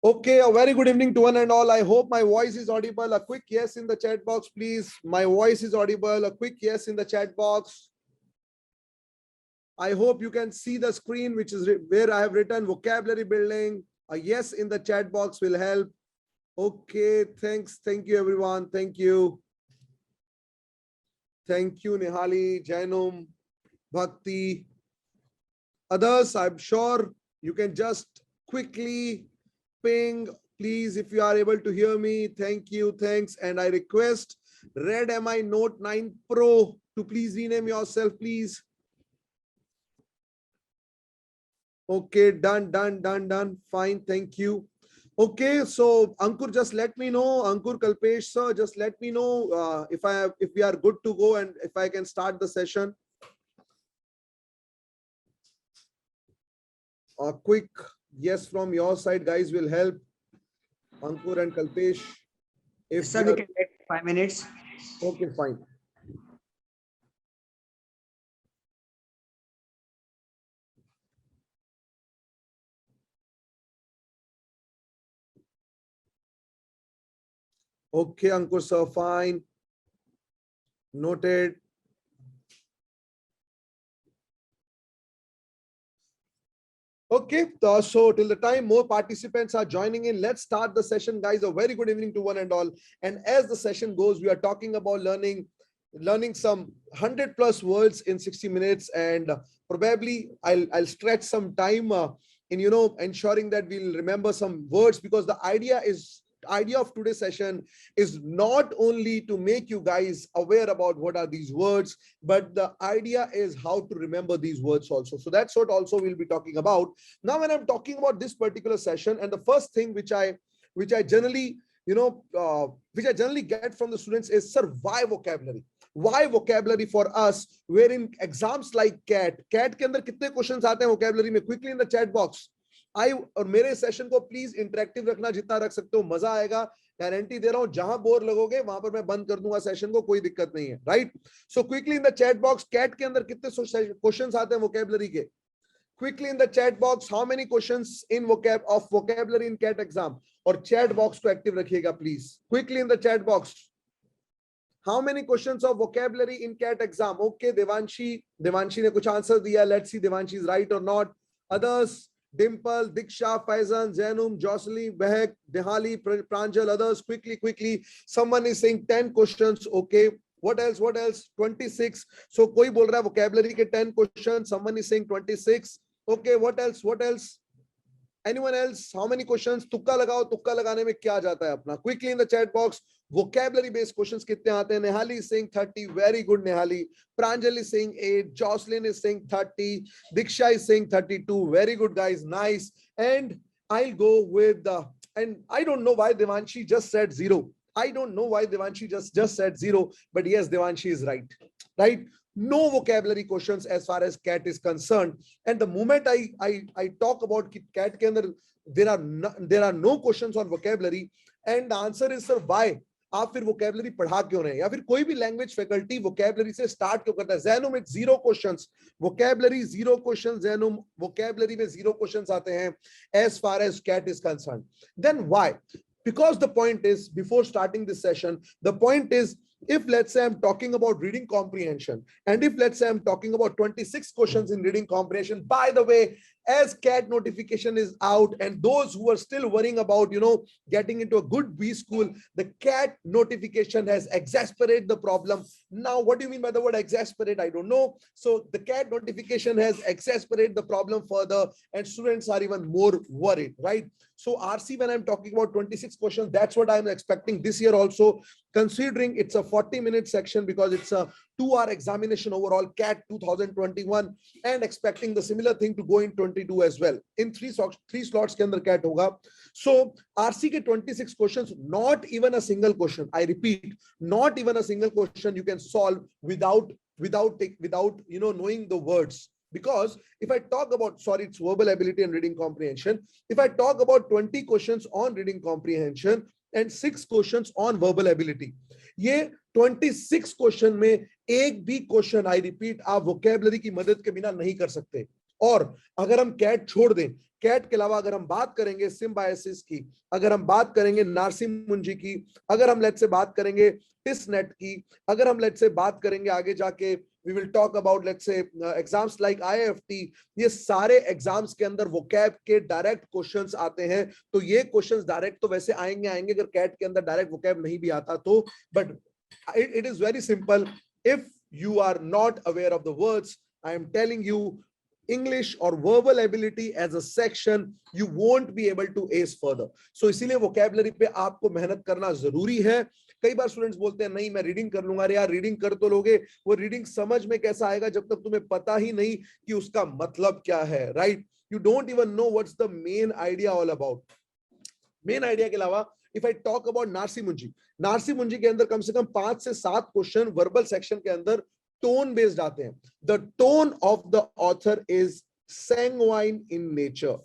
Okay, a very good evening to one and all. I hope my voice is audible. A quick yes in the chat box, please. My voice is audible. A quick yes in the chat box. I hope you can see the screen, which is where I have written vocabulary building. A yes in the chat box will help. Okay, thanks. Thank you, everyone. Thank you. Thank you, Nihali, Jainum, Bhakti. Others, I'm sure you can just quickly ping, please, if you are able to hear me. Thank you, thanks. And I request Redmi Note 9 Pro to please rename yourself, please. Okay, done. Fine, thank you. Okay, so Ankur, just let me know. Ankur, Kalpesh, sir, just let me know if we are good to go and if I can start the session. A quick yes from your side, guys, will help. Ankur and Kalpesh. If sir, we can take 5 minutes. Okay, fine. Okay, Ankur sir, fine. Noted. Okay, so till the time more participants are joining in, let's start the session, guys. A very good evening to one and all. And as the session goes, we are talking about learning some 100+ words in 60 minutes, and probably I'll stretch some time in ensuring that we'll remember some words, because the idea of today's session is not only to make you guys aware about what are these words, but the idea is how to remember these words also. So that's what also we'll be talking about. Now, when I'm talking about this particular session, and the first thing which I generally get from the students is, sir, why vocabulary? Why vocabulary for us? Wherein exams like CAT के अंदर कितने questions आते हैं vocabulary में? Quickly in the chat box. और मेरे session को please interactive रखना, जितना रख सकते हो, मजा आएगा, गारंटी दे रहा हूं. जहां बोर लगोगे वहां पर मैं बंद कर दूंगा सेशन को, कोई दिक्कत नहीं है, right? So quickly in the chat box, CAT के अंदर कितने क्वेश्चंस आते हैं वोकैबुलरी के? Quickly in the chat box, how many questions in vocabulary in CAT exam? और चैट बॉक्स को एक्टिव रखिएगा please. Quickly in the chat box, how many questions of vocabulary in CAT exam? Okay, Devanshi ने कुछ answer दिया. Let's see Devanshi is right or not. Others, Dimple, Diksha, Faizan, Zainum, Jocelyn, Behek, Dehali, Pranjal. Others, quickly. Someone is saying 10 questions. Okay. What else? 26. So कोई बोल रहा है vocabulary के 10 questions. Someone is saying 26. Okay. What else? Anyone else? How many questions? तुक्का लगाओ. तुक्का लगाने में क्या जाता है अपना? Quickly in the chat box, vocabulary based questions कितने आते हैं? Nehali is saying 30. Very good, Nehali. Pranjal is saying 8. Jocelyn is saying 30. Diksha is saying 32. Very good, guys. Nice. And I'll go with and I don't know why Devanshi just said 0. I don't know why Devanshi just said 0. But yes, Devanshi is right. Right? No vocabulary questions as far as CAT is concerned. And the moment I talk about CAT के अंदर there are no questions on vocabulary, and the answer is, sir, why? आप फिर vocabulary पढ़ा क्यों रहे हैं? या फिर कोई भी language faculty vocabulary से start क्यों करता है? Zenum में 0 questions, vocabulary 0 questions, Zenum vocabulary में 0 questions आते हैं as far as CAT is concerned. Then why? Because the point is, before starting this session, the point is, if let's say I'm talking about reading comprehension, and if let's say I'm talking about 26 questions in reading comprehension, by the way, as CAT notification is out, and those who are still worrying about getting into a good B school, the CAT notification has exasperated the problem. Now, what do you mean by the word exasperate? I don't know. So the CAT notification has exasperated the problem further, and students are even more worried, right? So RC, when I'm talking about 26 questions, that's what I'm expecting this year also, considering it's a 40-minute section, because it's a 2-hour examination overall, CAT 2021, and expecting the similar thing to go in 22 as well. In three slots के अंदर CAT होगा. So RC के 26 questions, not even a single question, I repeat, not even a single question you can solve without knowing the words. Because if I talk about, it's verbal ability and reading comprehension. If I talk about 20 questions on reading comprehension and 6 questions on verbal ability, ये 26 question में एक भी question, I repeat, आप vocabulary की मदद के बिना नहीं कर सकते. और अगर हम कैट छोड़ दें, कैट के अलावा अगर हम बात करेंगे सिम्बायोसिस की, अगर हम बात करेंगे नार्सी मुंजी की, अगर हम लेट्स से बात करेंगे टिसनेट की, अगर हम लेट्स से बात करेंगे आगे जाके we will talk about let's say exams like IIFT, ये सारे एग्जाम्स के अंदर वोकैब के डायरेक्ट क्वेश्चंस आते हैं। तो ये क्वेश्चंस डायरेक्ट तो वैसे आएंगे अगर कैट के अंदर डायरेक्ट वोकैब नहीं भी आता तो, but it is very simple. If you are not aware of the words, I am telling you, English or verbal ability as a section, you won't be able to ace further. So इसीलिए vocabulary पे आपको मेहनत करना जरूरी है। कई बार students बोलते हैं नहीं मैं रीडिंग कर लूंगा। अरे यार रीडिंग कर तो लोगे, वो रीडिंग समझ में कैसा आएगा जब तक तुम्हें पता ही नहीं कि उसका मतलब क्या है, right? You don't even know what's the main idea all about. Main idea के अलावा if I talk about Narsee मुंजी, नार्सी मुंजी के अंदर कम से कम 5 से 7 क्वेश्चन वर्बल सेक्शन के अंदर टोन बेस्ड आते हैं। The tone of the author is sanguine in nature.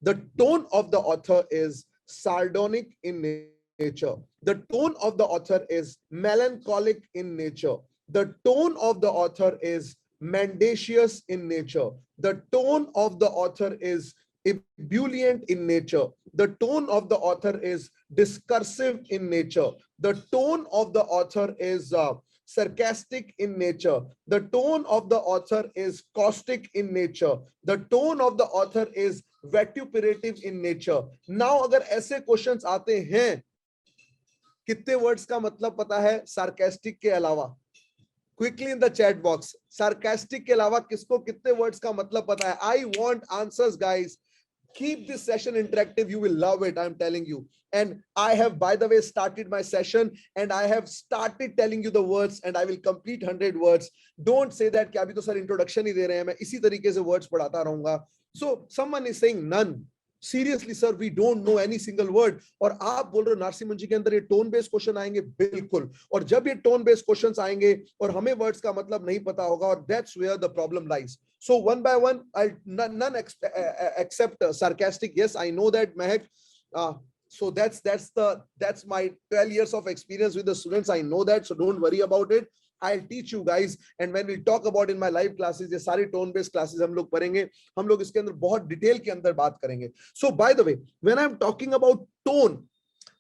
The tone of the author is sardonic in nature. The tone of the author is melancholic in nature. The tone of the author is mendacious in nature. The tone of the author is ebullient in nature. The tone of the author is discursive in nature. The tone of the author is sarcastic in nature. The tone of the author is caustic in nature. The tone of the author is vituperative in nature. Now अगर ऐसे questions आते हैं, कितने words का मतलब पता है sarcastic के अलावा? Quickly in the chat box, sarcastic के अलावा किसको कितने वर्ड्स का मतलब पता है? I want answers, guys. Keep this session interactive. You will love it. I'm telling you. And I have, by the way, started my session and I have started telling you the words and I will complete 100 words. Don't say that कि अभी तो sir introduction ही दे रहे हैं, मैं इसी तरीके से words पढ़ाता रहूंगा. So someone is saying none. Seriously sir, we don't know any single word. और आप बोल रहे हो नार्सी मुंजी के अंदर ये टोन बेस्ड क्वेश्चन आएंगे? बिल्कुल। और जब ये टोन बेस्ड क्वेश्चंस आएंगे और हमें वर्ड्स का मतलब नहीं पता होगा, और that's where the problem lies. So one by one, none except sarcastic. Yes, I know that, Mehak. So that's my 12 years of experience with the students. I know that, so don't worry about it. I'll teach you guys, and when we talk about in my live classes, ये सारी tone based classes हम लोग पढ़ेंगे, हम लोग इसके अंदर बहुत डिटेल के अंदर बात करेंगे. So by the way, when I'm talking about tone,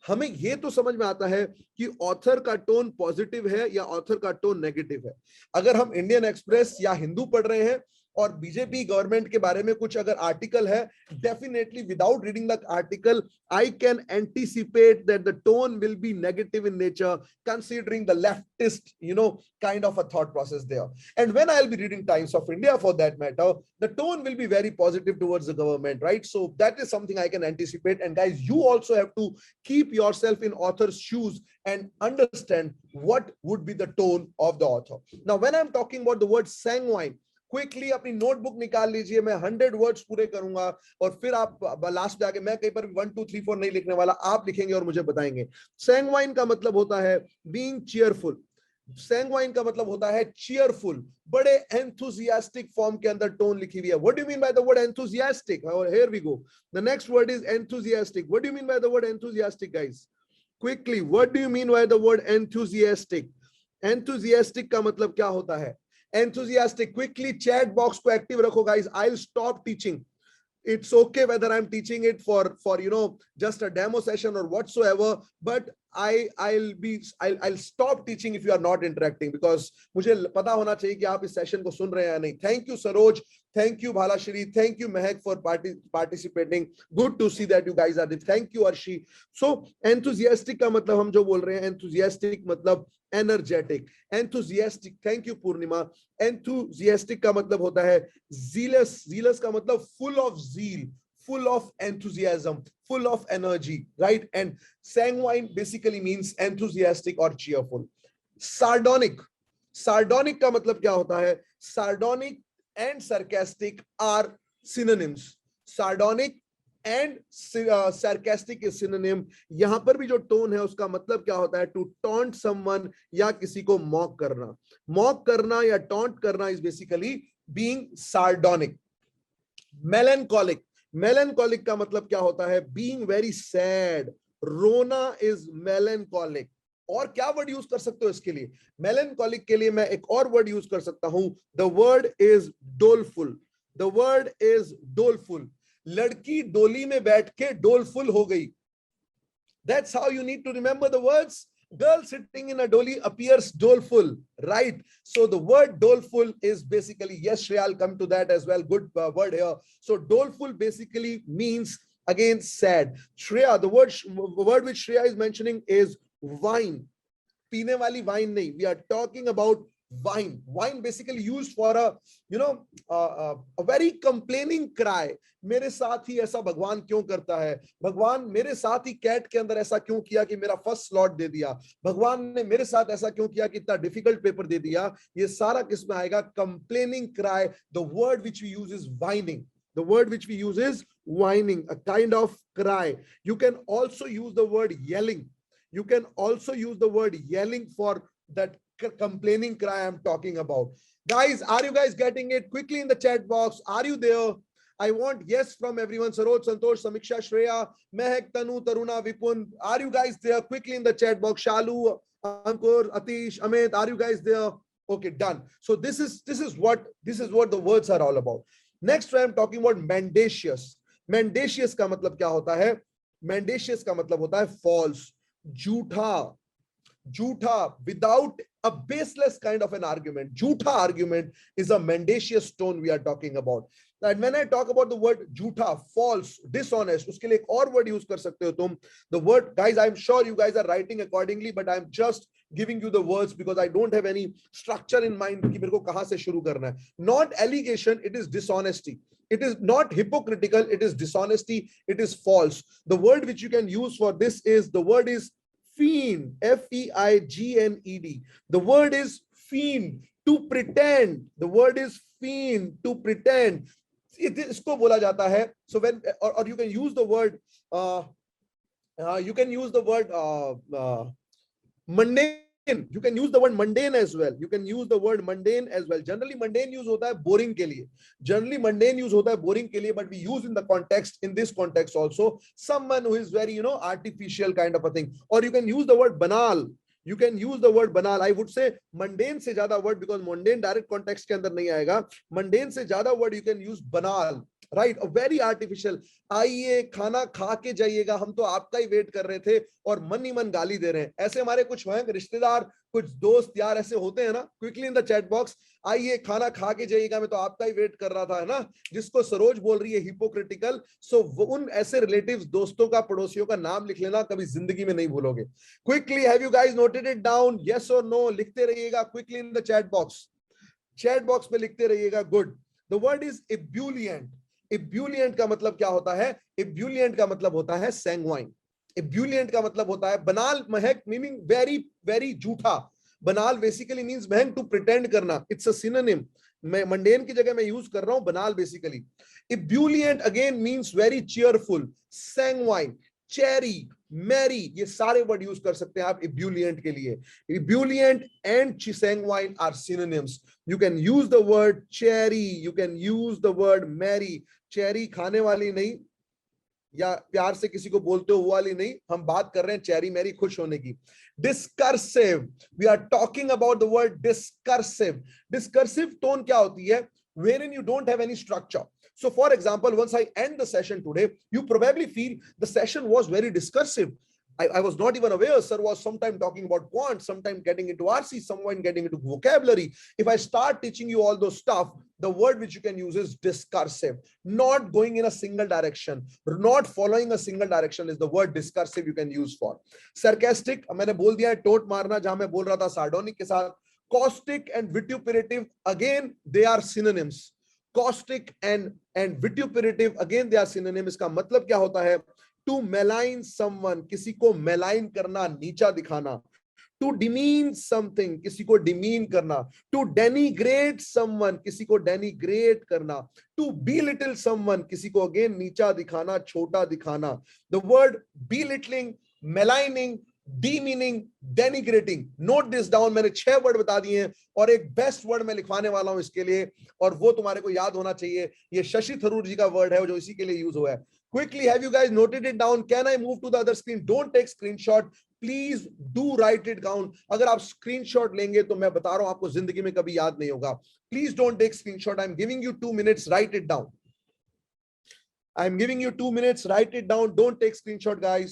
हमें ये तो समझ में आता है कि ऑथर का टोन पॉजिटिव है या ऑथर का टोन नेगेटिव है. अगर हम इंडियन एक्सप्रेस या हिंदू पढ़ रहे हैं और बीजेपी गवर्नमेंट के बारे में कुछ अगर आर्टिकल है, definitely without reading the article I can anticipate that the tone will be negative in nature, considering the leftist kind of a thought process there. And when I'll be reading Times of India for that matter, the tone will be very positive towards the government, right? So that is something I can anticipate. And guys, you also have to keep yourself in author's shoes and understand what would be the tone of the author. Now when I'm talking about the word sanguine, quickly अपनी notebook निकाल लीजिए, मैं 100 words पूरे करूंगा और फिर आप last में आके, मैं कहीं पर 1 2 3 4 नहीं लिखने वाला, आप लिखेंगे और मुझे बताएंगे. सैंग्वाइन का मतलब होता है बीइंग चीयरफुल. सैंग्वाइन का मतलब होता है चीयरफुल, बड़े एंथुसियास्टिक फॉर्म के अंदर टोन लिखी हुई है. What do you mean by the word enthusiastic? और here we go, the next word is enthusiastic. What do you mean by the word enthusiastic guys? Quickly, what do you mean by the word enthusiastic? Enthusiastic का मतलब क्या होता है? Enthusiastic. Quickly chat box को active रखो guys. I'll stop teaching. It's okay whether I'm teaching it for just a demo session or whatsoever, but I'll stop teaching if you are not interacting, because मुझे पता होना चाहिए कि आप इस session को सुन रहे हैं या नहीं. Thank you Saroj, thank you Bhalashri, thank you Mehak for participating. Good to see that you guys are there. Thank you Arshi. So enthusiastic का मतलब हम जो बोल रहे हैं, enthusiastic मतलब energetic. Enthusiastic, thank you Purnima. Enthusiastic का मतलब होता है zealous. Zealous का मतलब full of zeal, full of enthusiasm, full of energy, right? And sanguine basically means enthusiastic or cheerful. Sardonic. Sardonic का मतलब क्या होता है? Sardonic and sarcastic are synonyms. Sardonic and sarcastic is synonym. यहां पर भी जो टोन है उसका मतलब क्या होता है? To taunt someone, या किसी को मॉक करना. मॉक करना या टॉन्ट करना is basically being sardonic. Melancholic. Melancholic का मतलब क्या होता है? Being very sad. रोना is melancholic. और क्या वर्ड यूज कर सकते हो इसके लिए? मेलनकॉलिक के लिए मैं एक और वर्ड यूज कर सकता हूं. The word is doleful. The word is doleful. लड़की डोली में बैठ के doleful हो गई. That's how you need to remember the words. Girl sitting in a dolly appears doleful, right? So the word doleful is basically, yes, Shreya, I'll come to that as well. Good word here. So doleful basically means, again, sad. Shreya, the word which Shreya is mentioning is wine. पीने वाली wine नहीं. We are talking about wine. Wine basically used for a very complaining cry. मेरे साथ ही ऐसा भगवान क्यों करता है? भगवान मेरे साथ ही कैट के अंदर ऐसा क्यों किया कि मेरा फर्स्ट स्लॉट दे दिया? भगवान ने मेरे साथ ऐसा क्यों किया कि इतना डिफिकल्ट पेपर दे दिया? ये सारा किस में आएगा? Complaining cry. The word which we use is whining. The word which we use is whining, a kind of cry. You can also use the word yelling. You can also use the word yelling for that complaining cry I'm talking about. Guys, are you guys getting it? Quickly in the chat box, are you there? I want yes from everyone. Saroj, Santosh, Samiksha, Shreya, Mehak, Tanu, Taruna, Vipun. Are you guys there? Quickly in the chat box. Shalu, Ankur, Atish, Amit, are you guys there? Okay, done. So this is what the words are all about. Next, I am talking about mendacious. Mendacious का मतलब क्या होता है? Mendacious का मतलब होता है false, झूठा, झूठा, without a baseless kind of an argument. Jhutha argument is a mendacious tone we are talking about. And when I talk about the word jhutha, false, dishonest, उसके लिए एक और word use कर सकते हो तुम. The word, guys, I'm sure you guys are writing accordingly, but I'm just giving you the words because I don't have any structure in mind कि मेरे को कहाँ से शुरू करना है. Not allegation, it is dishonesty. It is not hypocritical, it is dishonesty, it is false. The word which you can use for this is, the word is fiend, F-E-I-G-N-E-D. The word is fiend, to pretend. The word is fiend, to pretend. इसको बोला जाता है. So when, or you can use the word, mundane. You can use the word mundane as well. You can use the word mundane as well. Generally mundane use होता है boring के लिए. Generally mundane use होता है boring के लिए, but we use in the context, in this context also, someone who is very, artificial kind of a thing. Or you can use the word banal. You can use the word banal. I would say mundane से ज्यादा word, because mundane direct context के अंदर नहीं आएगा. Mundane से ज्यादा word you can use banal. Right, a very artificial. आइए खाना खा के जाइएगा, हम तो आपका ही वेट कर रहे थे और मन ही मन गाली दे रहे हैं. ऐसे हमारे कुछ हैं रिश्तेदार, कुछ दोस्त यार ऐसे होते हैं ना. Quickly in the chat box, आइए खाना खा के जाइएगा, मैं तो आपका ही वेट कर रहा था, है ना. जिसको सरोज बोल रही है हिपोक्रिटिकल, सो उन ऐसे रिलेटिव्स, दोस्तों का, पड़ोसियों का नाम लिख लेना, कभी जिंदगी में नहीं भूलोगे. Quickly, have you guys noted it down? Yes और नो लिखते रहिएगा quickly in the chat box. Chat box में लिखते रहिएगा. Good. The word is ebullient. Ebullient का मतलब क्या होता है? एब्यूलिएंट का मतलब होता है सैंग्वाइन. एब्यूलिएंट का मतलब होता है बनाल, महक, मीनिंग वेरी वेरी झूठा. बनाल बेसिकली मींस महक, टू प्रिटेंड करना. It's a synonym. मैं मंडेन की जगह मैं यूज कर रहा हूं banal basically. Ebullient again means very cheerful, sanguine, cheery, merry. ये सारे वर्ड यूज कर सकते हैं आप एब्यूलिएंट के लिए. Ebullient and sanguine are synonyms. You can use the word cherry, you can use the word merry. Cherry खाने वाली नहीं, या प्यार से किसी को बोलते हो वो वाली नहीं, हम बात कर रहे हैं चेरी मैरी, खुश होने की. Discursive, we are talking about the word discursive. Discursive tone क्या होती है? Wherein you don't have any structure. So for example, once I end the session today, you probably feel the session was very discursive. I was not even aware. Sir was sometime talking about quant, sometime getting into RC, someone getting into vocabulary. If I start teaching you all those stuff, the word which you can use is discursive. Not going in a single direction, not following a single direction is the word discursive you can use for. Sarcastic, मैंने बोल दिया है टोट मारना, जहां मैं बोल रहा था sardonic के साथ. Caustic and vituperative, again they are synonyms. Caustic and vituperative, again they are synonyms. इसका मतलब क्या होता है? To malign someone, किसी को malign करना, नीचा दिखाना. To demean something, किसी को demean करना. To denigrate someone, किसी को denigrate करना. To belittle someone, किसी को again नीचा दिखाना, छोटा दिखाना. The word belittling, maligning, demeaning, denigrating. Note this down. मैंने 6 वर्ड बता दिए हैं और एक बेस्ट वर्ड मैं लिखवाने वाला हूं इसके लिए, और वो तुम्हारे को याद होना चाहिए. ये शशि थरूर जी का वर्ड है जो इसी के लिए यूज हुआ है. Quickly, have you guys noted it down? Can I move to the other screen? Don't take screenshot. Please do right it down. अगर आप स्क्रीनशॉट लेंगे तो मैं बता रहा हूं आपको जिंदगी में कभी याद नहीं होगा। Please don't take screenshot, I am giving you 2 minutes, write it down. I am giving you 2 minutes, write it down, don't take screenshot guys।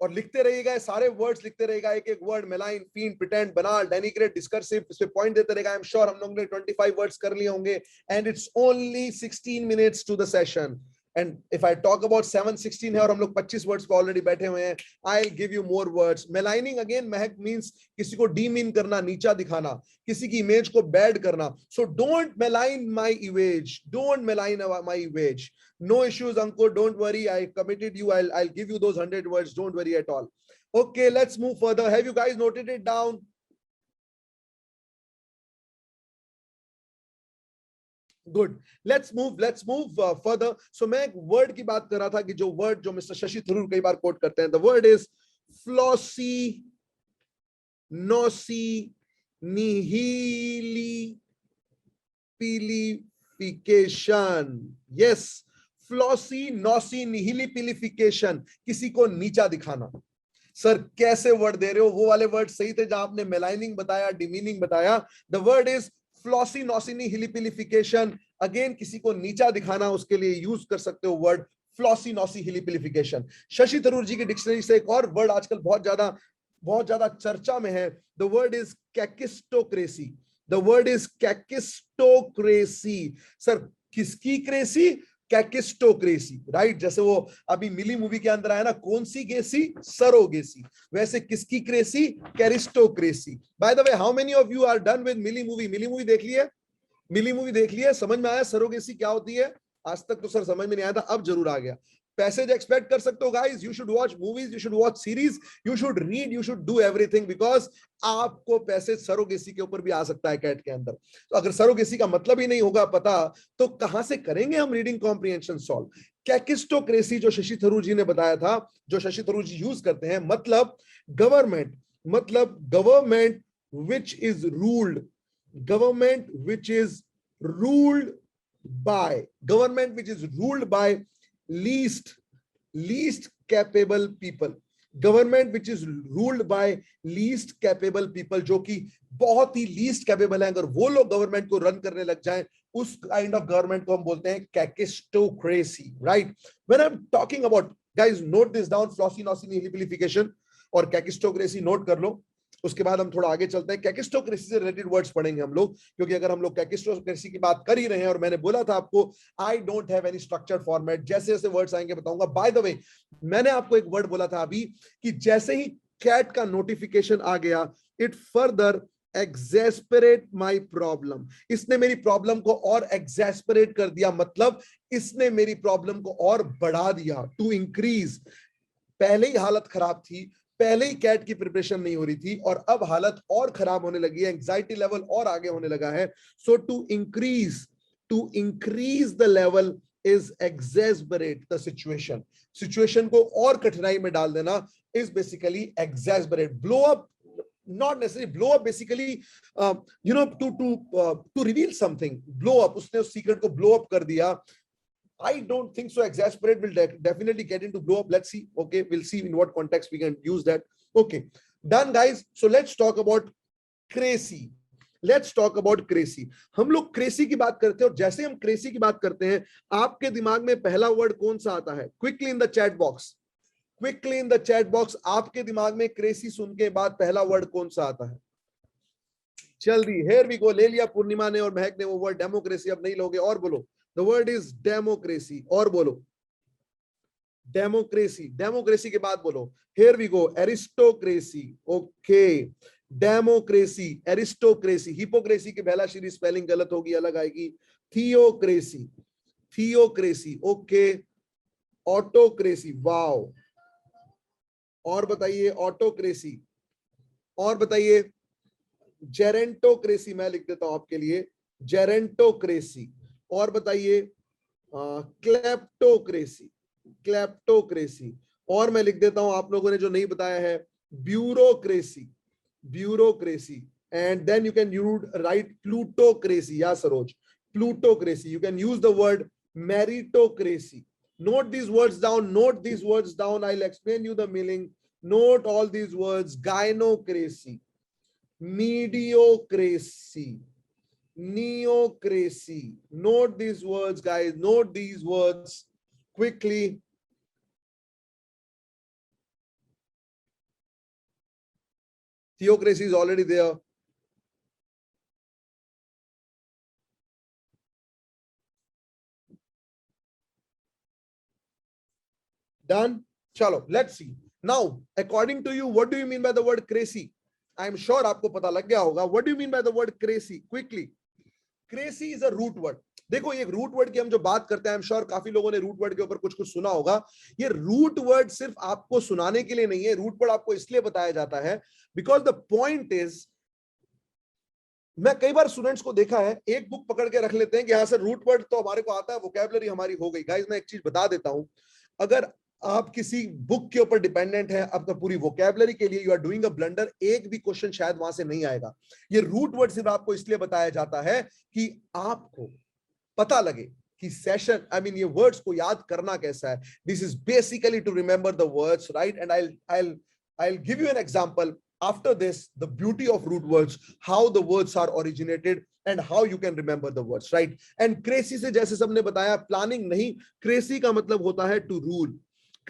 और लिखते रहिएगा, सारे वर्ड्स लिखते रहेगा, एक एक वर्ड, मेलाइन, फीन, प्रिटेंड, बनाल, डेनिग्रेट, डिस्कर्सिव, इस पे पॉइंट देते रहेगा। आई एम श्योर हम लोग ने 25 वर्ड्स कर लिए होंगे and it's only 16 minutes to the session. And if I talk about 7:16 है और हम लोग 25 वर्ड्स पे ऑलरेडी बैठे हुए हैं, I'll give you more words। Maligning again महक मींस किसी को डीमीन करना, नीचा दिखाना, किसी की इमेज को बैड करना। So don't malign my image, don't malign my image। No issues Ankur, don't worry, I committed you, I'll give you those 100 words, don't worry at all। Okay, let's move further। Have you guys noted it down? Good, let's move further. So मैं एक word की बात कर रहा था कि जो word जो मिस्टर शशि थरूर कई बार कोट करते हैं, the word is floccinaucinihilipilification. Yes, floccinaucinihilipilification, किसी को नीचा दिखाना। सर कैसे वर्ड दे रहे हो, वो वाले वर्ड सही थे जहां आपने मेलाइनिंग बताया, डिमीनिंग बताया। The word is floccinaucinihilipilification. Again किसी को नीचा दिखाना, उसके लिए यूज कर सकते हो वर्ड फ्लॉसी नॉसी हिलिपिलिफिकेशन। शशि थरूर जी की डिक्शनरी से एक और वर्ड आजकल बहुत ज्यादा चर्चा में है। The word is kakistocracy. The word is kakistocracy. Sir किसकी क्रेसी? Kakistocracy, right. जैसे वो अभी मिली मूवी के अंदर आया ना, कौन सी गेसी? सरोगेसी। वैसे किसकी cracy? Kakistocracy. By the way, how many of you are done with Milli movie? Milli movie देख ली है? मिली मूवी देख ली है? समझ में आया सरोगेसी क्या होती है? आज तक तो सर समझ में नहीं आया था, अब जरूर आ गया। पैसेज एक्सपेक्ट कर सकते हो guys. You should watch movies, you should watch series, you should read, you should do everything, because आपको पैसेज सरोगेसी के ऊपर भी आ सकता है कैट के अंदर। तो अगर सरोगेसी का मतलब ही नहीं होगा पता, तो कहां से करेंगे हम रीडिंग कॉम्प्रिहेंशन सॉल्व? कैकिस्टोक्रेसी जो शशि थरूर जी ने बताया था, जो शशि थरूर जी यूज करते हैं, मतलब government which is ruled, government which is ruled by least capable people। Government which is ruled bye least capable people, जो कि बहुत ही लीस्ट कैपेबल है। अगर वो लोग गवर्नमेंट को रन करने लग जाएं, उस काइंड ऑफ गवर्नमेंट को हम बोलते हैं kakistocracy, right. When I am talking about, guys note this down, फ्लॉसी नॉसी निहिलिपिलिफिकेशन और कैकिस्टोक्रेसी नोट कर लो। उसके बाद हम थोड़ा आगे चलते हैं, कैकिस्टोक्रेसी से रिलेटेड वर्ड्स पढ़ेंगे हम लोग, क्योंकि अगर हम लोग कैकिस्टोक्रेसी की बात कर ही रहे हैं, और मैंने बोला था आपको I don't have any structured format, जैसे जैसे वर्ड्स आएंगे बताऊंगा। बाय द वे, मैंने आपको एक वर्ड बोला था अभी कि जैसे ही कैट का नोटिफिकेशन आ गया, इट फर्दर एक्सेस्परेट माई प्रॉब्लम। इसने मेरी प्रॉब्लम को और एक्सेस्परेट कर दिया, मतलब इसने मेरी प्रॉब्लम को और बढ़ा दिया, टू इंक्रीज। पहले ही हालत खराब थी, पहले ही कैट की प्रिपरेशन नहीं हो रही थी, और अब हालत और खराब होने लगी है, एंजाइटी लेवल और आगे होने लगा है। So to increase the level is exasperate the situation. Situation को और कठिनाई में डाल देना is basically exasperate. Blow up, not necessarily blow up, basically to reveal something, blow up, उसने उस सीक्रेट को blow up कर दिया। I don't think so exasperate will definitely get into blow up, let's see, okay, we'll see in what context we can use that। Okay, done guys। So let's talk about crazy। Let's talk about crazy। हम लोग cracy की बात करते हैं, और जैसे हम cracy की बात करते हैं, आपके दिमाग में पहला वर्ड कौन सा आता है? Quickly in the chat box, quickly in the chat box, आपके दिमाग में क्रेसी सुन के बाद पहला वर्ड कौन सा आता है? जल्दी, हेयर वी गो। ले लिया पूर्णिमा ने और महक ने वो वर्ड डेमोक्रेसी, अब नहीं लोगे, और बोलो। द वर्ड इज डेमोक्रेसी, और बोलो डेमोक्रेसी। डेमोक्रेसी के बाद बोलो, here we go, aristocracy. Okay, democracy, aristocracy. Hypocrisy की पहला सीरीज स्पेलिंग गलत होगी, अलग आएगी। Theocracy, theocracy. Okay, autocracy, wow. और बताइए, ऑटोक्रेसी। और बताइए, जेरेंटोक्रेसी, मैं लिख देता हूं आपके लिए, जेरेंटोक्रेसी। और बताइए, क्लेप्टोक्रेसी, क्लेप्टोक्रेसी। और मैं लिख देता हूं आप लोगों ने जो नहीं बताया है, bureaucracy, bureaucracy. And then you can write plutocracy. या Saroj, plutocracy. You can use the word meritocracy. Note these words down. Note these words down. I'll explain you the meaning. Note all these words. Gynocracy, mediocracy, neocracy. Note these words, guys. Note these words quickly. Theocracy is already there. Done? Chalo, let's see. Now, according to you, what do you mean by the word crazy? I am sure आपको पता लग गया होगा. What do you mean by the word crazy? Quickly. Crazy is a root word. देखो ये root word की हम जो बात करते हैं, आई एम श्योर काफी लोगों ने रूट वर्ड के ऊपर कुछ कुछ सुना होगा. ये रूट वर्ड सिर्फ आपको सुनाने के लिए नहीं है. रूट वर्ड आपको इसलिए बताया जाता है बिकॉज द पॉइंट इज, मैं कई बार स्टूडेंट्स को देखा है, एक बुक पकड़ के रख लेते हैं कि हाँ सर रूट वर्ड तो हमारे को आता है, वोकैबुलरी हमारी हो गई. गाइस मैं एक चीज बता देता हूं, अगर आप किसी बुक के ऊपर डिपेंडेंट है अपना पूरी वोकैबुलरी के लिए, you are doing a blunder. एक भी क्वेश्चन शायद वहां से नहीं आएगा. ये रूट वर्ड सिर्फ आपको इसलिए बताया जाता है कि आपको पता लगे कि सेशन, आई मीन ये वर्ड्स को याद करना कैसा है. This is basically to remember the words, right? And I'll give you an example after this, the beauty of root words, how the words are originated and how you can remember the words, right? And crazy से जैसे सबने बताया, planning नहीं. crazy का मतलब होता है to rule.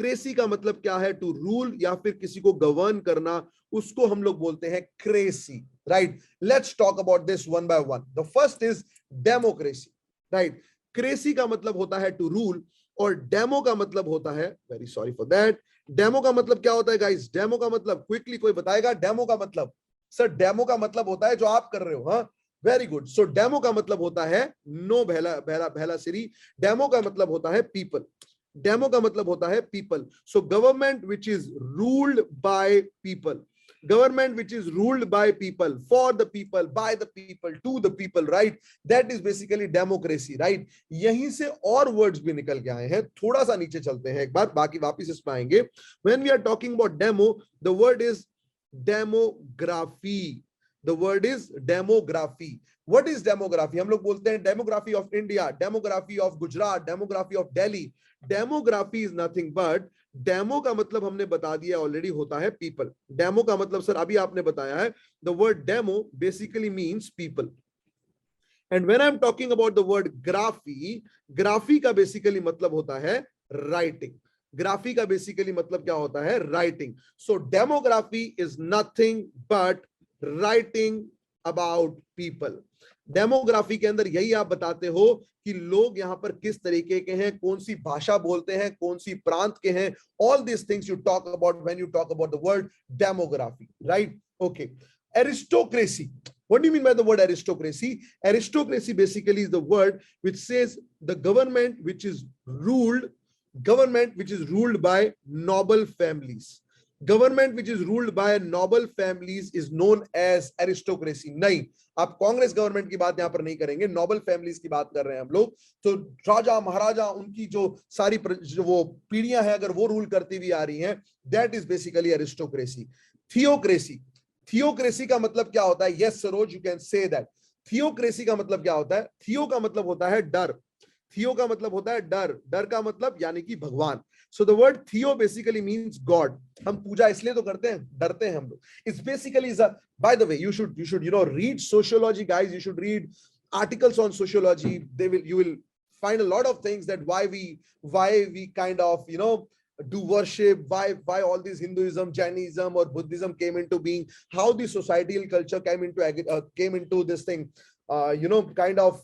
crazy का मतलब क्या है? to rule या फिर किसी को गवर्न करना, उसको हम लोग बोलते हैं crazy, right? Let's talk about this one by one. The first is democracy, right? crazy का मतलब होता है to rule और डेमो का मतलब होता है, very sorry for that, demo का मतलब क्या होता है गाइस? डेमो का मतलब क्विकली कोई बताएगा? डेमो का मतलब, सर डेमो का मतलब होता है जो आप कर रहे हो. हाँ, वेरी गुड. सो डेमो का मतलब होता है नो भैला भैला भैला सिरी. डेमो का मतलब होता है पीपल. डेमो का मतलब होता है people. So government which is ruled by people, government which is ruled by people, for the people, by the people, to the people, right? That is basically democracy, right? यहीं से और words भी निकल के आए हैं. थोड़ा सा नीचे चलते हैं एक बार, बाकी वापस इसमें आएंगे. When we are talking about demo, the word is demography. The word is demography. What is demography? हम लोग बोलते हैं demography of India, demography of Gujarat, demography of Delhi. Demography is nothing but, demo का मतलब हमने बता दिया already, होता है पीपल. डेमो का मतलब सर अभी आपने बताया है, the word demo basically means people. And when I am talking about the word graphy, graphy का बेसिकली मतलब होता है राइटिंग. ग्राफी का बेसिकली मतलब क्या होता है? Writing. So demography is nothing but writing about people. Demography के अंदर यही आप बताते हो कि लोग यहाँ पर किस तरीके के हैं, कौन सी भाषा बोलते हैं, कौन सी प्रांत के हैं. All this things you talk about when you talk about the word demography, right? Okay. Aristocracy. What do you mean by the word aristocracy? Aristocracy basically is the word which says the government which is ruled by noble families. Government which is ruled by noble families is known as aristocracy. नहीं, आप Congress government की बात यहां पर नहीं करेंगे, Nobel families की बात कर रहे हैं हम लोग. तो राजा महाराजा उनकी जो सारी जो वो पीढ़ियां हैं, अगर वो रूल करती हुई आ रही हैं, that is basically aristocracy. Theocracy. Theocracy का मतलब क्या होता है? Yes Saroj, you can say that. Theocracy का मतलब क्या होता है? थियो का मतलब होता है डर. थियो का मतलब होता है डर. डर का मतलब यानी कि भगवान. So the word theo basically means God. हम पूजा इसलिए तो करते हैं, डरते हैं हम लोग. It's basically is a, by the way, you should read sociology, guys. You should read articles on sociology. You will find a lot of things that why we kind of do worship, why all these Hinduism, Jainism or Buddhism came into being, how the societal culture came into this thing, kind of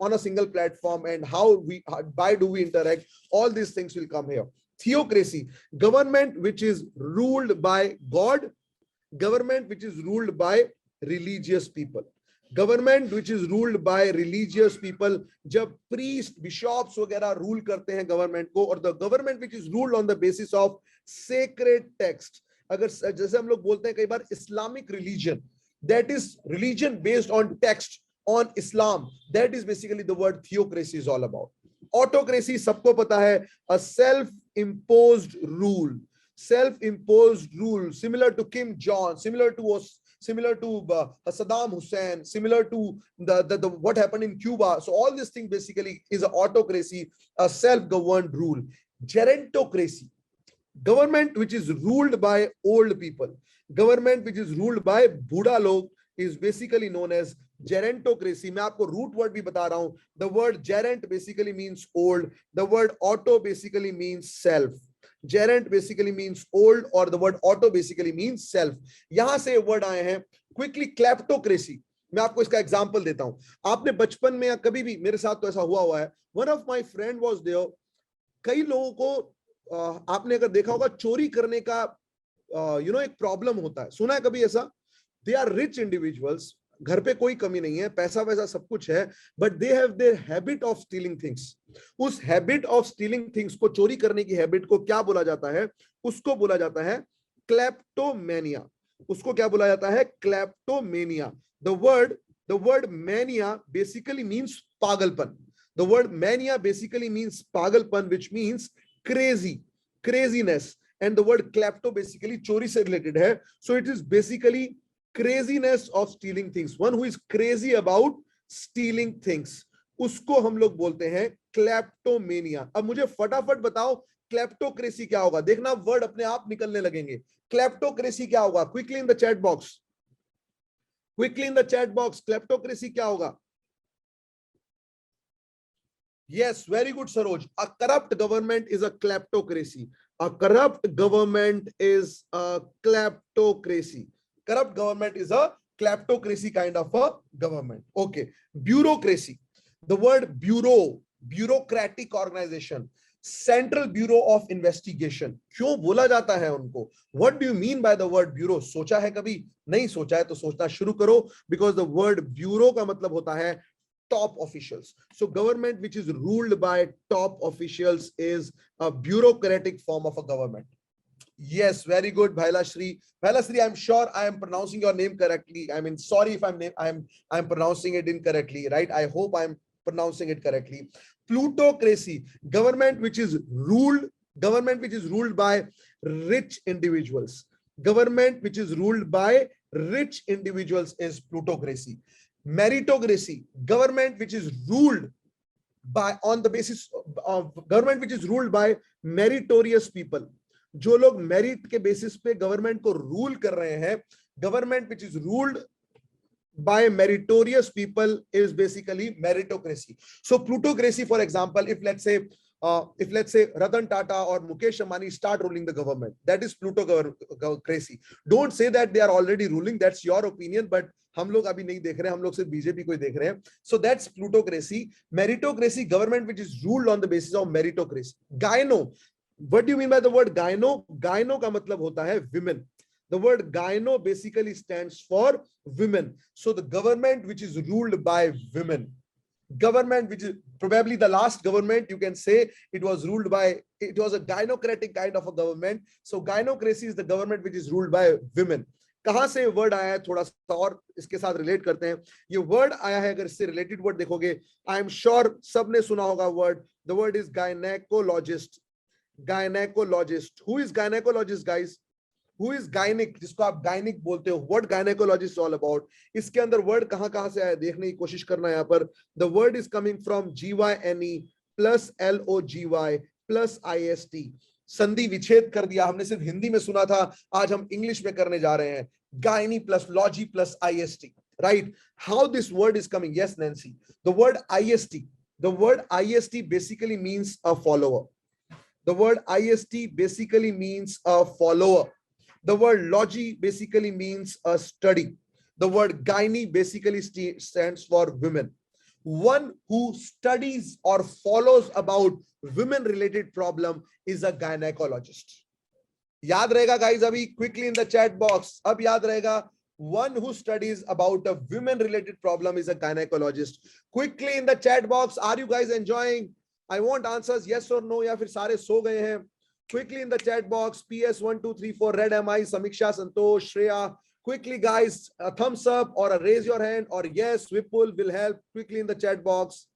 on a single platform, and why do we interact. All these things will come here. Theocracy, government which is ruled by God, government which is ruled by religious people. Government which is ruled by religious people, जब priest, bishops वगैरह rule करते हैं government को, और the government which is ruled on the basis of sacred text. अगर जैसे हम लोग बोलते हैं कई बार Islamic religion, that is religion based on text, on Islam, that is basically the word theocracy is all about. Autocracy सबको पता है, a self-imposed rule, similar to Kim Jong, similar to similar to Saddam Hussein, similar to the what happened in Cuba. So all this thing basically is an autocracy, a self-governed rule. Gerontocracy, government which is ruled by old people, government which is ruled by बूढ़ा लोग, is basically known as gerontocracy. मैं आपको root word भी बता रहा हूं. The word geront basically means old. The word auto basically means self. Geront basically means old, or the word auto basically means self. यहां से word आए हैं. Quickly, kleptocracy. मैं आपको इसका एग्जांपल देता हूं. आपने बचपन में या कभी भी, मेरे साथ तो ऐसा हुआ है, one of my friend was there. कई लोगों को आपने अगर देखा होगा चोरी करने का एक प्रॉब्लम होता है, सुना है कभी ऐसा? दे आर रिच इंडिविजुअल्स, घर पे कोई कमी नहीं है, पैसा वैसा सब कुछ है, but they have their habit of stealing things. उस हैबिट ऑफ स्टीलिंग थिंग्स को, चोरी करने की हैबिट को क्या बोला जाता है? उसको बोला जाता है क्लेप्टोमेनिया. उसको क्या बोला जाता है? Kleptomania. The word mania basically means पागलपन. The word mania basically means pagalpan, which means crazy, craziness, and the word klepto basically chori se related hai. So it is basically craziness of stealing things. One who is crazy about stealing things, उसको हम लोग बोलते हैं kleptomania. अब मुझे फटाफट बताओ kleptocracy क्या होगा? देखना वर्ड अपने आप निकलने लगेंगे. क्लेप्टोक्रेसी क्या होगा? Quickly in the chat box, quickly in the chat box, kleptocracy क्या होगा? Yes, very good, Saroj. A corrupt government is a kleptocracy. A corrupt government is a kleptocracy. Corrupt government is a kleptocracy kind of a government. Okay. Bureaucracy. The word bureau, bureaucratic organization. Central Bureau of Investigation. क्यों बोला जाता है उनको? What do you mean by the word bureau? सोचा है कभी? नहीं सोचा है तो सोचना शुरू करो, because the word bureau का मतलब होता है top officials. So government which is ruled by top officials is a bureaucratic form of a government. Yes, very good, Bhailashri. Bhailashri, I'm sure I am pronouncing your name correctly. I mean, sorry if I'm pronouncing it incorrectly, right? I hope I'm pronouncing it correctly. Plutocracy, government which is ruled by rich individuals. Government which is ruled by rich individuals is plutocracy. Meritocracy, government which is ruled by on the basis of government which is ruled by meritorious people. जो लोग merit के basis पे government को rule कर रहे हैं, government which is ruled by meritorious people is basically meritocracy. So plutocracy, for example, if let's say Ratan Tata or Mukesh Ambani start ruling the government, that is plutocracy. Don't say that they are already ruling, that's your opinion, but हम लोग अभी नहीं देख रहे हैं, हम लोग सिर्फ बीजेपी को ही देख रहे हैं. So that's plutocracy. Meritocracy, government which is ruled on the basis of meritocracy. Gyno, what do you mean by the word gyno? Gyno का मतलब होता है women. The word gyno basically stands for women. So the government which is ruled by women, government which is probably the last government, you can say it was a gynocratic kind of a government. So gynocracy is the government which is ruled by women. कहां से word आया है, थोड़ा सा और इसके साथ relate करते हैं. ये वर्ड आया है, अगर इससे रिलेटेड वर्ड देखोगे, आई एम श्योर सबने सुना होगा word. The word is gynaecologist. Gynaecologist, who is gynaecologist guys? Who is gynec, जिसको आप गायनिक बोलते हो? What gynecologist is all about? इसके अंदर वर्ड कहां से आया देखने की कोशिश करना है यहाँ पर. The word is coming from GYNE plus LOGY plus IST. संधि विच्छेद कर दिया, हमने सिर्फ हिंदी में सुना था, आज हम इंग्लिश में करने जा रहे हैं. Gyne plus logy plus IST, right? How this word is coming? Yes, Nancy. The word IST basically means a follower. The word IST basically means a follower. The word logy basically means a study. The word gyne basically stands for women. One who studies or follows about women related problem is a gynecologist. याद रहेगा guys, अभी quickly in the chat box, अब याद रहेगा. One who studies about a women related problem is a gynecologist. Quickly in the chat box, are you guys enjoying? I want answers, yes or no, या फिर सारे सो गए हैं? Quickly in the chat box, PS 1 2 3 4, Red MI, Samiksha, Santosh, Shreya. Quickly guys, a thumbs up or a raise your hand, or yes, Vipul will help. Quickly in the chat box.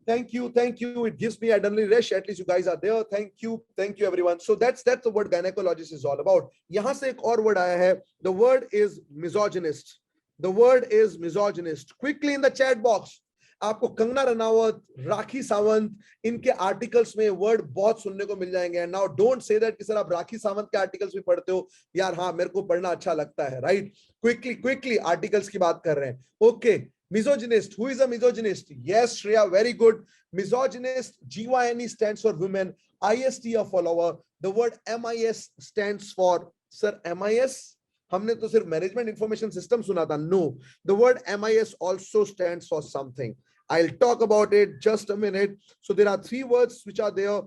Thank you, thank you. It gives me adrenaline rush. At least you guys are there. Thank you everyone. So that's the word gynecologist is all about. यहाँ से एक और word आया है. The word is misogynist. The word is misogynist. Quickly in the chat box. आपको कंगना रनावत, राखी सावंत, इनके articles में word बहुत सुनने को मिल जाएंगे. नाउ डोंट से दैट कि सर आप राखी सावंत के आर्टिकल्स भी पढ़ते हो. यार हाँ, मेरे को पढ़ना अच्छा लगता है, राइट? क्विकली आर्टिकल्स की बात कर रहे हैं. Okay, misogynist. Who is a misogynist? Yes, Shreya, very good. Misogynist, GYNE stands for women, IST a follower. The word MIS stands for, sir, MIS? हमने तो सिर्फ मैनेजमेंट इंफॉर्मेशन सिस्टम सुना था. No, the word MIS also stands for something. I'll talk about it just a minute. So there are three words which are there.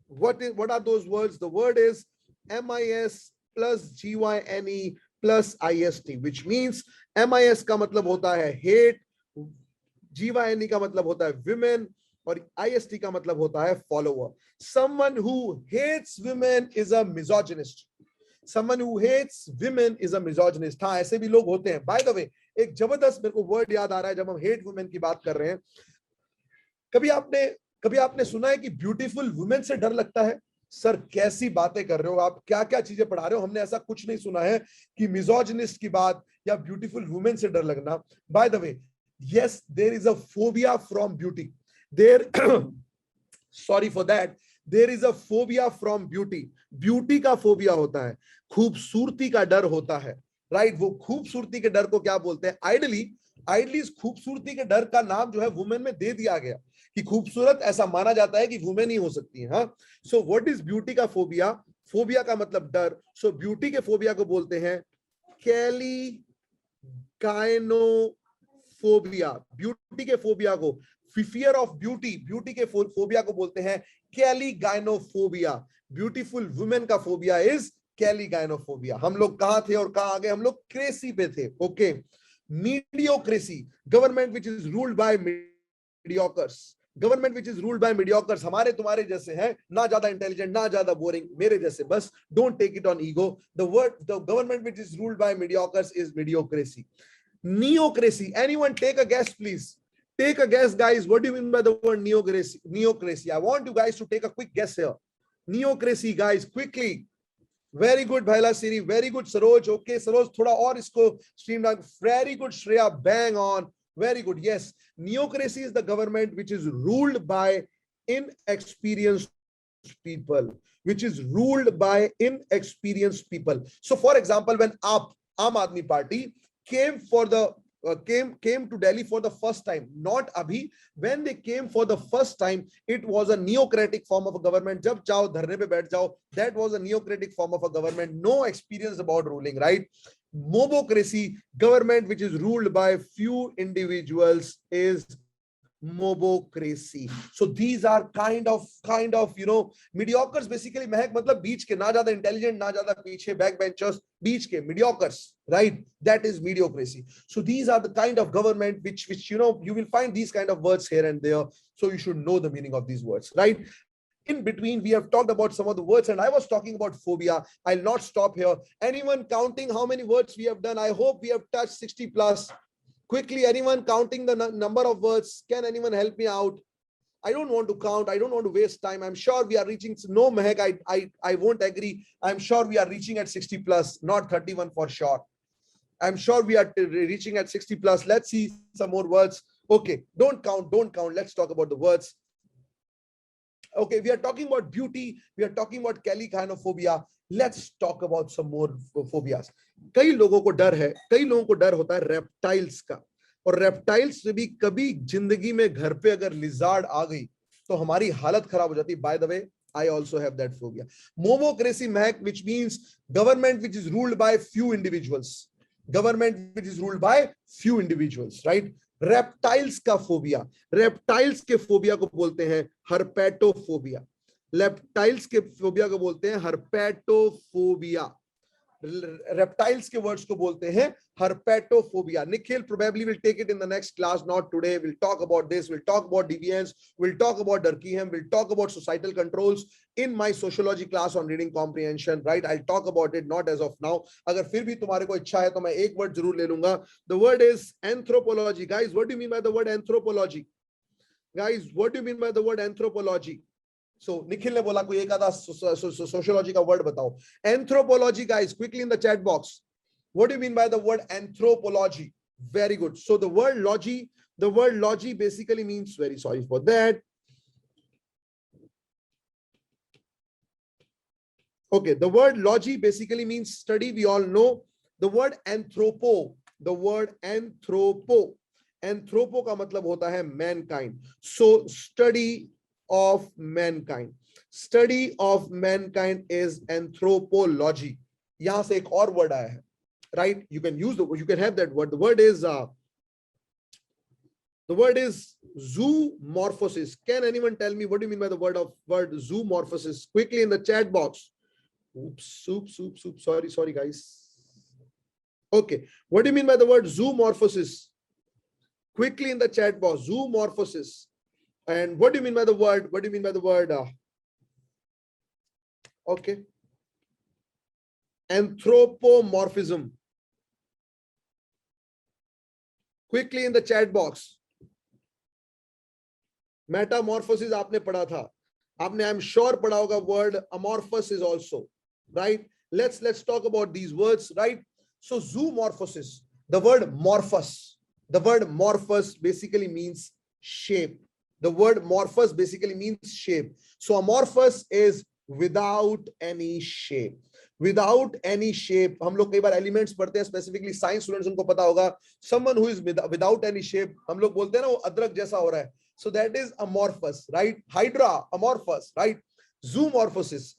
What are those words? The word is MIS plus GYNE plus IST, which means MIS का मतलब होता है hate, GYNE का मतलब होता है women, और IST का मतलब होता है follower. Someone who hates women is a misogynist. Someone who hates women is a misogynist. हाँ, ऐसे भी लोग होते हैं. By the way, एक जबरदस्त मेरे को वर्ड याद आ रहा है जब हम hate women की बात कर रहे हैं. कभी आपने सुना है कि ब्यूटीफुल वुमेन से डर लगता है? सर कैसी बातें कर रहे हो आप, क्या क्या चीजें पढ़ा रहे हो? हमने ऐसा कुछ नहीं सुना है कि मिसोजिनिस्ट की बात या ब्यूटीफुल वुमेन से डर लगना. By the way, yes, there is a phobia from beauty. There sorry for that, there is a phobia from beauty. Beauty का फोबिया होता है, खूबसूरती का डर होता है, राइट? वो खूबसूरती के डर को क्या बोलते हैं? आइडली इस खूबसूरती के डर का नाम जो है वुमेन में दे दिया गया कि खूबसूरत ऐसा माना जाता है कि वुमेन ही हो सकती है. हाँ, सो व्हाट इज ब्यूटी का फोबिया? फोबिया का मतलब डर. सो ब्यूटी के फोबिया को बोलते हैं कैली गायनोफोबिया. ब्यूटी के फोबिया को, फियर ऑफ ब्यूटी, ब्यूटी के फोबिया को बोलते हैं कैली गायनोफोबिया. ब्यूटीफुल वुमेन का फोबिया इज कैली गायनोफोबिया. हम लोग कहां थे और कहां आ गए? हम लोग क्रेसी पे थे. Okay, mediocracy, government which is ruled by mediocres. Government which is ruled by mediocres. हमारे तुम्हारे जैसे हैं, ना ज्यादा इंटेलिजेंट ना ज्यादा बोरिंग, मेरे जैसे. बस don't take it on ego. The government which is ruled by mediocres is mediocracy. Neocracy. Anyone take a guess, please? Take a guess, guys. What do you mean by the word neocracy? Neocracy. I want you guys to take a quick guess here. Neocracy, guys, quickly. Very good, Bhaila Siri. Very good, Saroj. Okay, Saroj, thoda aur isko streamline. Very good, Shreya. Bang on. Very good. Yes, neocracy is the government which is ruled by inexperienced people. Which is ruled by inexperienced people. So, for example, when Aam Aadmi Party came to Delhi for the first time, not abhi, when they came for the first time, it was a neocratic form of a government. Jab chao dharne pe baith jao, that was a neocratic form of a government. No experience about ruling, right? Mobocracy, government which is ruled by few individuals, is mobocracy. So these are kind of mediocres basically. महक मतलब बीच के, ना ज्यादा intelligent ना ज्यादा पीछे, back benchers, बीच के mediocres, right? That is mediocracy. So these are the kind of government which you will find these kind of words here and there. So you should know the meaning of these words, right? In between, we have talked about some of the words, and I was talking about phobia. I'll not stop here. Anyone counting how many words we have done? I hope we have touched 60 plus. Quickly, anyone counting the number of words? Can anyone help me out? I don't want to count. I don't want to waste time. I'm sure we are reaching. No, Mehak, I won't agree. I'm sure we are reaching at 60 plus, not 31 for sure. I'm sure we are reaching at 60 plus. Let's see some more words. Okay, don't count. Let's talk about the words. Okay, we are talking about beauty. We are talking about Kelly gynophobia. Let's talk about some more phobias. कई लोगों को डर होता है reptiles का, और reptiles से भी कभी जिंदगी में घर पे अगर लिजार्ड आ गई तो हमारी हालत खराब हो जाती है. By the way, I also have that phobia. Momocracy, Mehak, which means government which is ruled by few individuals. Government which is ruled by few individuals, right? Reptiles का फोबिया, रेप्टाइल्स के फोबिया को बोलते हैं हर्पेटोफोबिया. Reptiles के phobia को बोलते हैं हर्पेटोफोबिया. reptiles के words को बोलते हैं herpetophobia. Nikhil probably will take it in the next class, not today. We'll talk about this. We'll talk about deviance. We'll talk about Durkheim. We'll talk about societal controls in my sociology class on reading comprehension. Right? I'll talk about it, not as of now. अगर फिर भी तुम्हारे को इच्छा है तो मैं एक word जरूर ले लूंगा. The word is anthropology. Guys, what do you mean by the word anthropology? guys, what do you mean by the word anthropology? So Nikhil ने बोला कोई एक आधा sociology का word बताओ. Anthropology, guys, quickly in the chat box. What do you mean by the word anthropology? Very good. So the word logy basically means, very sorry for that. Okay, the word logy basically means study. We all know the word anthropo. The word anthropo का मतलब होता है mankind. So study of mankind. Study of mankind is anthropology. यहां से एक और word आया है, right? You can have that word. The word is zoomorphosis. Can anyone tell me what do you mean by the word zoomorphosis? Quickly in the chat box. Oops. Sorry, guys. Okay. What do you mean by the word zoomorphosis? Quickly in the chat box. Zoomorphosis. And what do you mean by the word? Okay. Anthropomorphism. Quickly in the chat box. Metamorphosis आपने पढ़ा था. आपने I'm sure पढ़ा होगा word amorphous is also. Right? Let's talk about these words, right? So zoomorphosis, the word morphous basically means shape. The word morphous basically means shape. So amorphous is without any shape. Without any shape. हम लोग कई बार elements पढ़ते हैं, specifically science students उनको पता होगा. Someone who is without any shape, हम लोग बोलते हैं ना वो अदरक जैसा हो रहा है. So that is amorphous, right? Hydra, amorphous, right? Zoomorphosis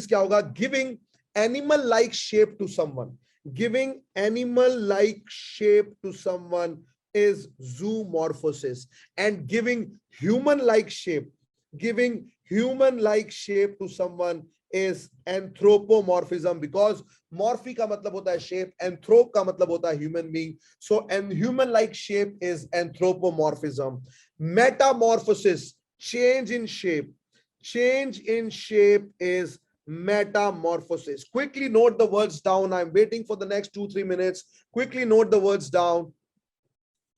क्या होगा? Giving animal-like shape to someone. Giving animal-like shape to someone is zoomorphosis. And giving human-like shape to someone is anthropomorphism, because morphe का मतलब होता है shape, anthrop का मतलब होता है human being. So and human-like shape is anthropomorphism. Metamorphosis, change in shape is metamorphosis. Quickly note the words down. I'm waiting for the next 2-3 minutes. Quickly note the words down.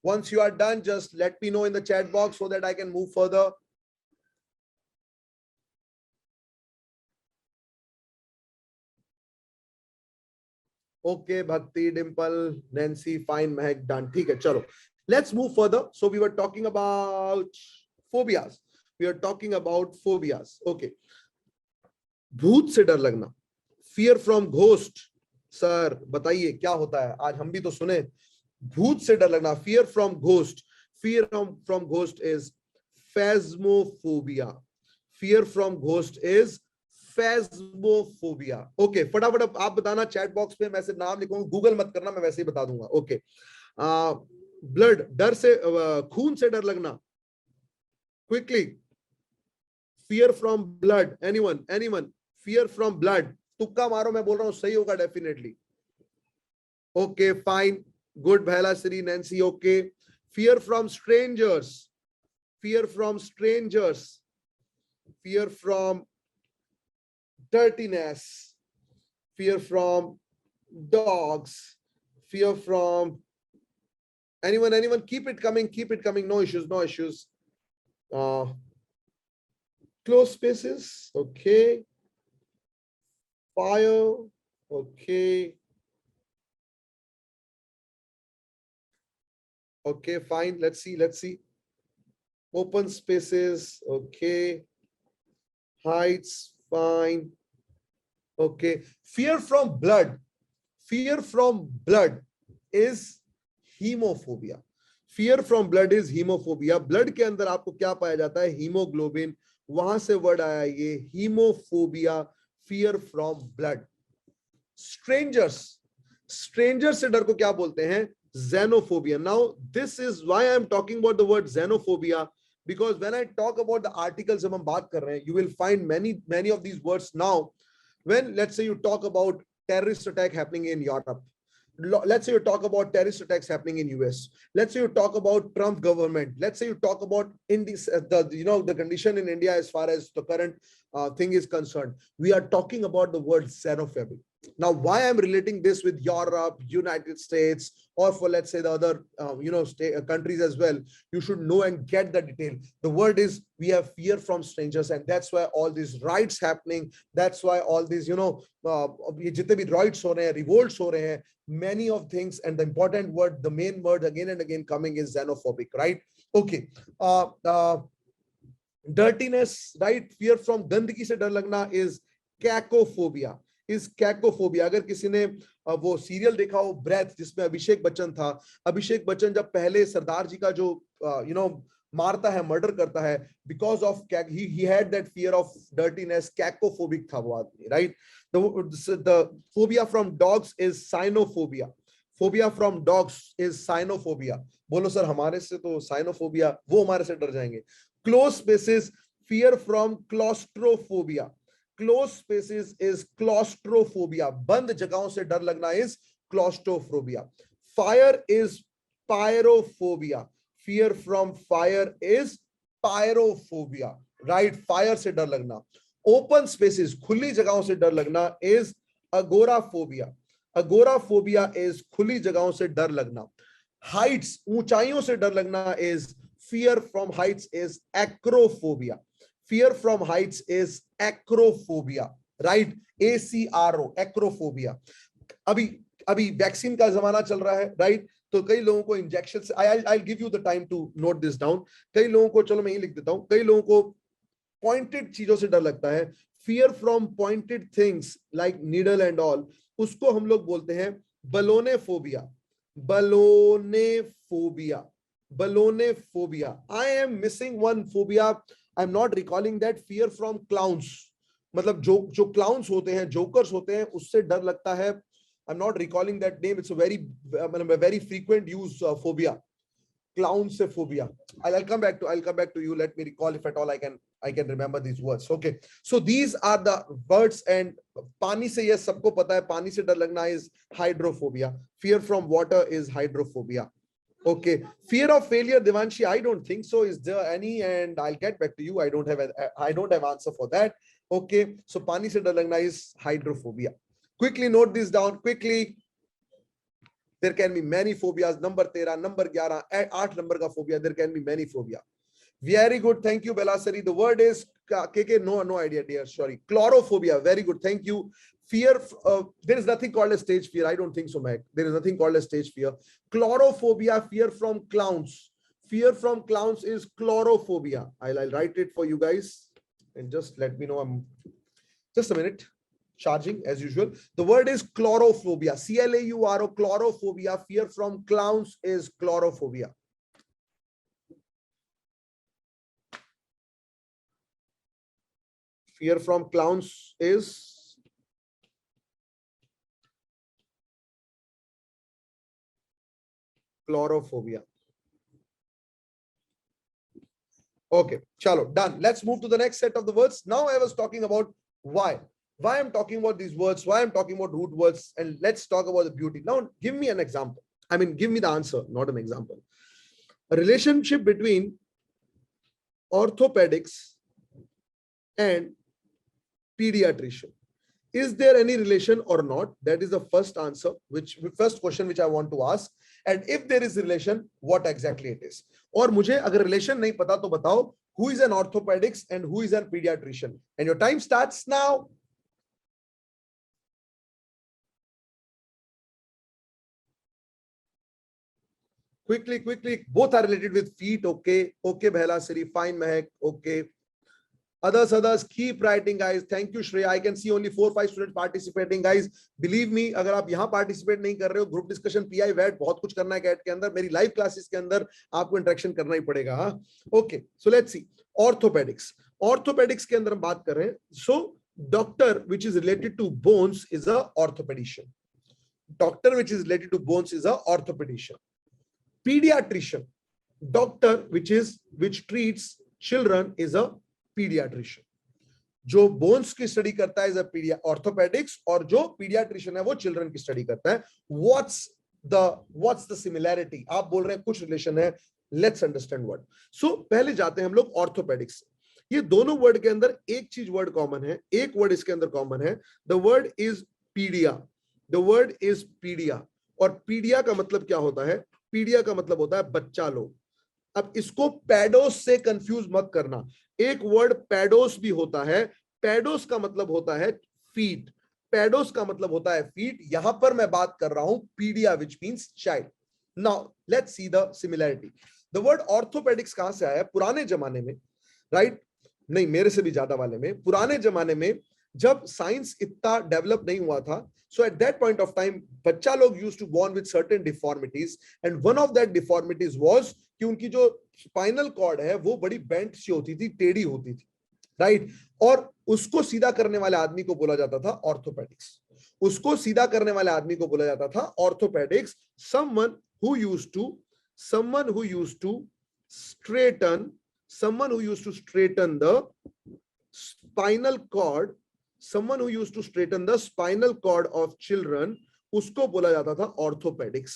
Once you are done, just let me know in the chat box so that I can move further. Okay, Bhakti, Dimple, Nancy, fine, Mehak, done. ठीक है, चलो. Let's move further. So we were talking about phobias. Okay. भूत से डर लगना. Fear from ghost. Sir, बताइए क्या होता है? आज हम भी तो सुने. भूत से डर लगना. Fear from ghost. Fear from ghost is phasmophobia. Fear from ghost is phasmophobia. Okay, फटाफट आप बताना चैट बॉक्स पे. मैं सिर्फ नाम लिखूंगा, गूगल मत करना, मैं वैसे ही बता दूंगा. ओके. ब्लड, डर से, खून से डर लगना. Quickly. Fear from blood. Anyone? Fear from blood. तुक्का मारो, मैं बोल रहा हूं सही होगा definitely. Okay, fine. Good, Bhela Sri, Nancy. Okay. Fear from strangers. Fear from dirtiness. Fear from dogs. Fear from anyone. Keep it coming. No issues. Close spaces. Okay. Fire. Okay. Okay, fine. Let's see. Open spaces. Okay. Heights. Fine. Okay. Fear from blood is hemophobia. Blood के अंदर आपको क्या पाया जाता है? Haemoglobin. वहां से word आया ये हीमोफोबिया. Fear from blood. Strangers से डर को क्या बोलते हैं? Xenophobia. Now, this is why I'm talking about the word xenophobia, because when I talk about the articles जब हम बात कर रहे हैं, you will find many of these words now. When, let's say, you talk about terrorist attack happening in Europe, let's say you talk about terrorist attacks happening in US, let's say you talk about Trump government, let's say you talk about the condition in India as far as the current thing is concerned. We are talking about the word xenophobic. Now, why I'm relating this with Europe, United States, or for let's say the other countries as well, you should know and get the detail. The word is we have fear from strangers, and that's why all these riots happening. That's why all these जितने भी riots हो रहे हैं, revolts हो रहे हैं, many of things, and the important word, the main word again and again coming is xenophobic, right? Okay. Dirtiness, right? Fear from गंदगी से डर लगना is cacophobia. इस कैकोफोबिया. अगर किसी ने वो सीरियल देखा हो ब्रेथ, जिसमें अभिषेक बच्चन था, अभिषेक बच्चन जब पहले सरदार जी का जो मारता है, मर्डर करता है, because of he had that fear of dirtiness, कैकोफोबिक था वो आदमी, right? The phobia from dogs is cynophobia. Phobia from dogs is cynophobia. बोलो सर हमारे से तो cynophobia, वो हमारे से डर जाएंगे. Close spaces, fear from claustrophobia. Closed spaces is claustrophobia. बंद जगहों से डर लगना is claustrophobia. Fire is pyrophobia. Fear from fire is pyrophobia. Right? Fire से डर लगना. Open spaces, खुली जगहों से डर लगना is agoraphobia. Agoraphobia is खुली जगहों से डर लगना. Heights, ऊंचाइयों से डर लगना is fear from heights is acrophobia. Fear from heights is acrophobia, right? ACRO, acrophobia. अभी वैक्सीन का जमाना चल रहा है, right? तो कई लोगों को इंजेक्शन से, I'll give you the time to note this down. कई लोगों को, चलो मैं ही लिख देता हूं, कई लोगों को पॉइंटेड चीजों से डर लगता है. Fear from pointed things like needle and all, उसको हम लोग बोलते हैं ballonophobia. Ballonophobia. Ballonophobia. I am missing one phobia. I'm not recalling that. Fear from clowns. मतलब जो clowns होते हैं, jokers होते हैं, उससे डर लगता है. I'm not recalling that name. It's a very frequent use phobia. Clown se phobia. I'll come back to you. Let me recall if at all I can remember these words. Okay. So these are the words. And पानी से, yes, सबको पता है, पानी से डर लगना is hydrophobia. Fear from water is hydrophobia. Okay. Fear of failure, Devanshi, I don't think so. Is there any? And I'll get back to you. I don't have answer for that. Okay. So पानी से डर लगना is hydrophobia. Quickly note this down. Quickly. There can be many phobias. Number 13, number 11, 8 number ka phobia. There can be many phobia. Very good. Thank you, Belasari. The word is KK. No idea, dear. Sorry. Chlorophobia. Very good. Thank you. Fear. There is nothing called a stage fear. I don't think so, Mac. There is nothing called a stage fear. Chlorophobia. Fear from clowns. Fear from clowns is chlorophobia. I'll write it for you guys, and just let me know. Just a minute. Charging as usual. The word is chlorophobia. CLAURO, chlorophobia. Fear from clowns is chlorophobia. Fear from clowns is chlorophobia. Okay, chalo, done. Let's move to the next set of the words. Now I was talking about why I'm talking about these words, why I'm talking about root words, and let's talk about the beauty. Now, give me an example. I mean, give me the answer, not an example. A relationship between orthopedics and pediatrician. Is there any relation or not? That is the first answer, first question which I want to ask. And if there is a relation, what exactly it is? और मुझे अगर relation नहीं पता तो बताओ, who is an orthopedics and who is a pediatrician? And your time starts now. Quickly. Both are related with feet. Okay, Bhela Siri, fine, Mehak. Okay. Others, keep writing, guys. Thank you, Shreya. I can see only 4 or 5 students participating, guys. Believe me, अगर आप यहाँ participate नहीं कर रहे हो, group discussion, PI, VET, बहुत कुछ करना है CAT के अंदर, मेरी live classes के अंदर आपको interaction करना ही पड़ेगा, हाँ? Okay, so let's see. Orthopedics के अंदर हम बात कर रहे हैं. So, doctor which is related to bones is a orthopedician. Doctor which is related to bones is a orthopedician. Pediatrician, doctor which treats children is a pediatrician. जो bones की study करता है is a orthopedics, और जो pediatrician है वो children की study करता है. What's the similarity? आप बोल रहे हैं कुछ relation है. Let's understand what. So पहले जाते हैं हम लोग orthopedics. ये दोनों वर्ड के अंदर एक चीज वर्ड कॉमन है, एक वर्ड इसके अंदर कॉमन है, the word is pedia, the word is pedia. और पीडिया का मतलब क्या होता है? पीडिया का मतलब होता है बच्चा लोग। अब इसको पैडोस से कंफ्यूज मत करना, एक वर्ड पैडोस भी होता है, पैडोस का मतलब होता है फीट, पैडोस का मतलब होता है फीट। यहां पर मैं बात कर रहा हूं pedia which means child. Now let's see the similarity. The word orthopaedics कहां से आया है? पुराने जमाने में, राइट, नहीं मेरे से भी ज्यादा वाले में, पुराने जमाने में जब साइंस इतना डेवलप नहीं हुआ था, so at that point of time बच्चा लोग used to born with certain deformities and one of that deformities was कि उनकी जो स्पाइनल कॉर्ड है वो बड़ी बेंट सी होती थी, टेढ़ी होती थी, राइट। और उसको सीधा करने वाले आदमी को बोला जाता था ऑर्थोपेडिक्स, उसको सीधा करने वाले आदमी को बोला जाता था orthopaedics. someone who used to straighten someone who used to straighten the spinal cord someone who used to straighten the spinal cord of children, उसको बोला जाता था ऑर्थोपेडिक्स।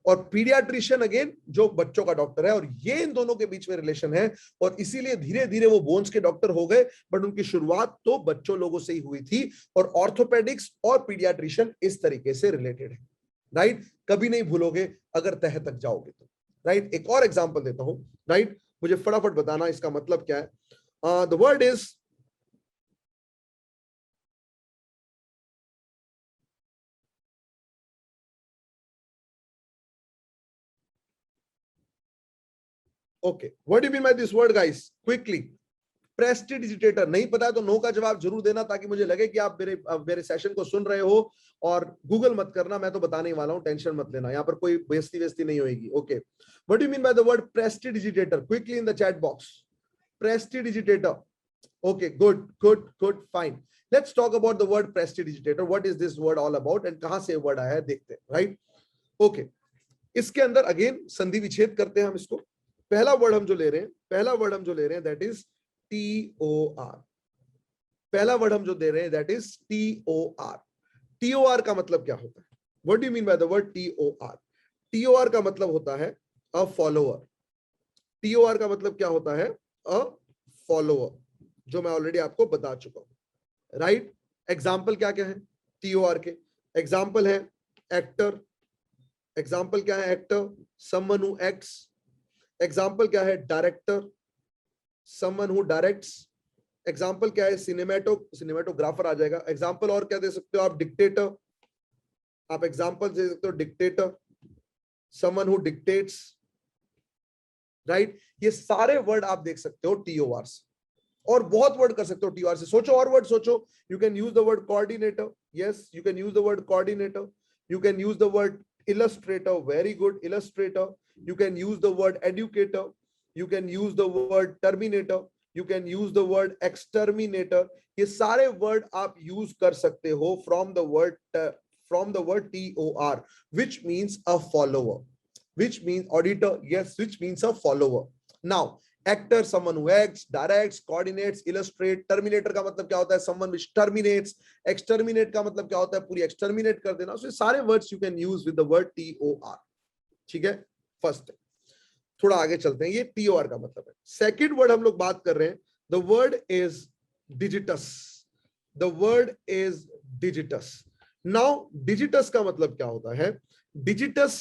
और पीडियाट्रिशियन अगेन जो बच्चों का डॉक्टर है, और ये इन दोनों के बीच में रिलेशन है, और इसीलिए धीरे धीरे वो बोन्स के डॉक्टर हो गए, बट उनकी शुरुआत तो बच्चों लोगों से ही हुई थी। और ऑर्थोपेडिक्स और पीडियाट्रिशियन इस तरीके से रिलेटेड है, राइट। कभी नहीं भूलोगे अगर तह तक जाओगे तो, राइट। एक और एग्जांपल देता हूं, राइट, मुझे फटाफट बताना इसका मतलब क्या है। The word is okay, what do you mean by this word guys? Quickly, prestidigitator. नहीं पता है तो नो का जवाब जरूर देना, ताकि मुझे लगे कि आप मेरे सेशन को सुन रहे हो। और गूगल मत करना, मैं तो बताने ही वाला हूं, टेंशन मत लेना, यहाँ पर कोई बेइज्जती नहीं होगी। Okay, what do you mean by the word prestidigitator? Quickly in the chat box, prestidigitator. Okay, good good good, fine. Let's talk about the word prestidigitator. What is this word all about and कहां से word आया है देखते हैं, right. Okay, इसके अंदर again संधि विच्छेद करते हैं हम इसको। पहला वर्ड हम जो ले रहे हैं दैट इज TOR। पहला वर्ड हम जो दे रहे हैं दैट इज TOR। TOR का मतलब क्या होता है? What do you mean by the word TOR? TOR का मतलब होता है अ फॉलोअर। TOR का मतलब क्या होता है? अ फॉलोअर, जो मैं ऑलरेडी आपको बता चुका हूं, राइट। एग्जाम्पल क्या क्या है TOR के? एग्जाम्पल है एक्टर। एग्जाम्पल क्या है actor? Someone who acts. Example क्या है director? Someone who directs. Example क्या है? सिनेमेटोग्राफर आ जाएगा। एग्जाम्पल और क्या दे सकते हो आप? डिक्टेटर। आप एग्जाम्पल दे सकते हो dictator, someone who dictates, right. ये सारे वर्ड आप देख सकते हो TOR से, और बहुत वर्ड कर सकते हो TOR से। सोचो और वर्ड सोचो। You can use the word coordinator, yes you can use the word coordinator. You can use the word illustrator, very good, illustrator. You can use the word educator, you can use the word terminator, you can use the word exterminator. ये सारे word आप use कर सकते हो from the word TOR, which means a follower, which means auditor, yes, which means a follower. Now actor, someone who acts, directs, coordinates, illustrate. Terminator का मतलब क्या होता है? someone which terminates. Exterminate का मतलब क्या होता है? पूरी exterminate कर देना। so सारे words you can use with the word TOR, ठीक है। फर्स्ट, थोड़ा आगे चलते हैं, ये TOR का मतलब है। सेकंड वर्ड हम लोग बात कर रहे हैं, the word is digitus. the word is digitus. now digitus का मतलब क्या होता है? digitus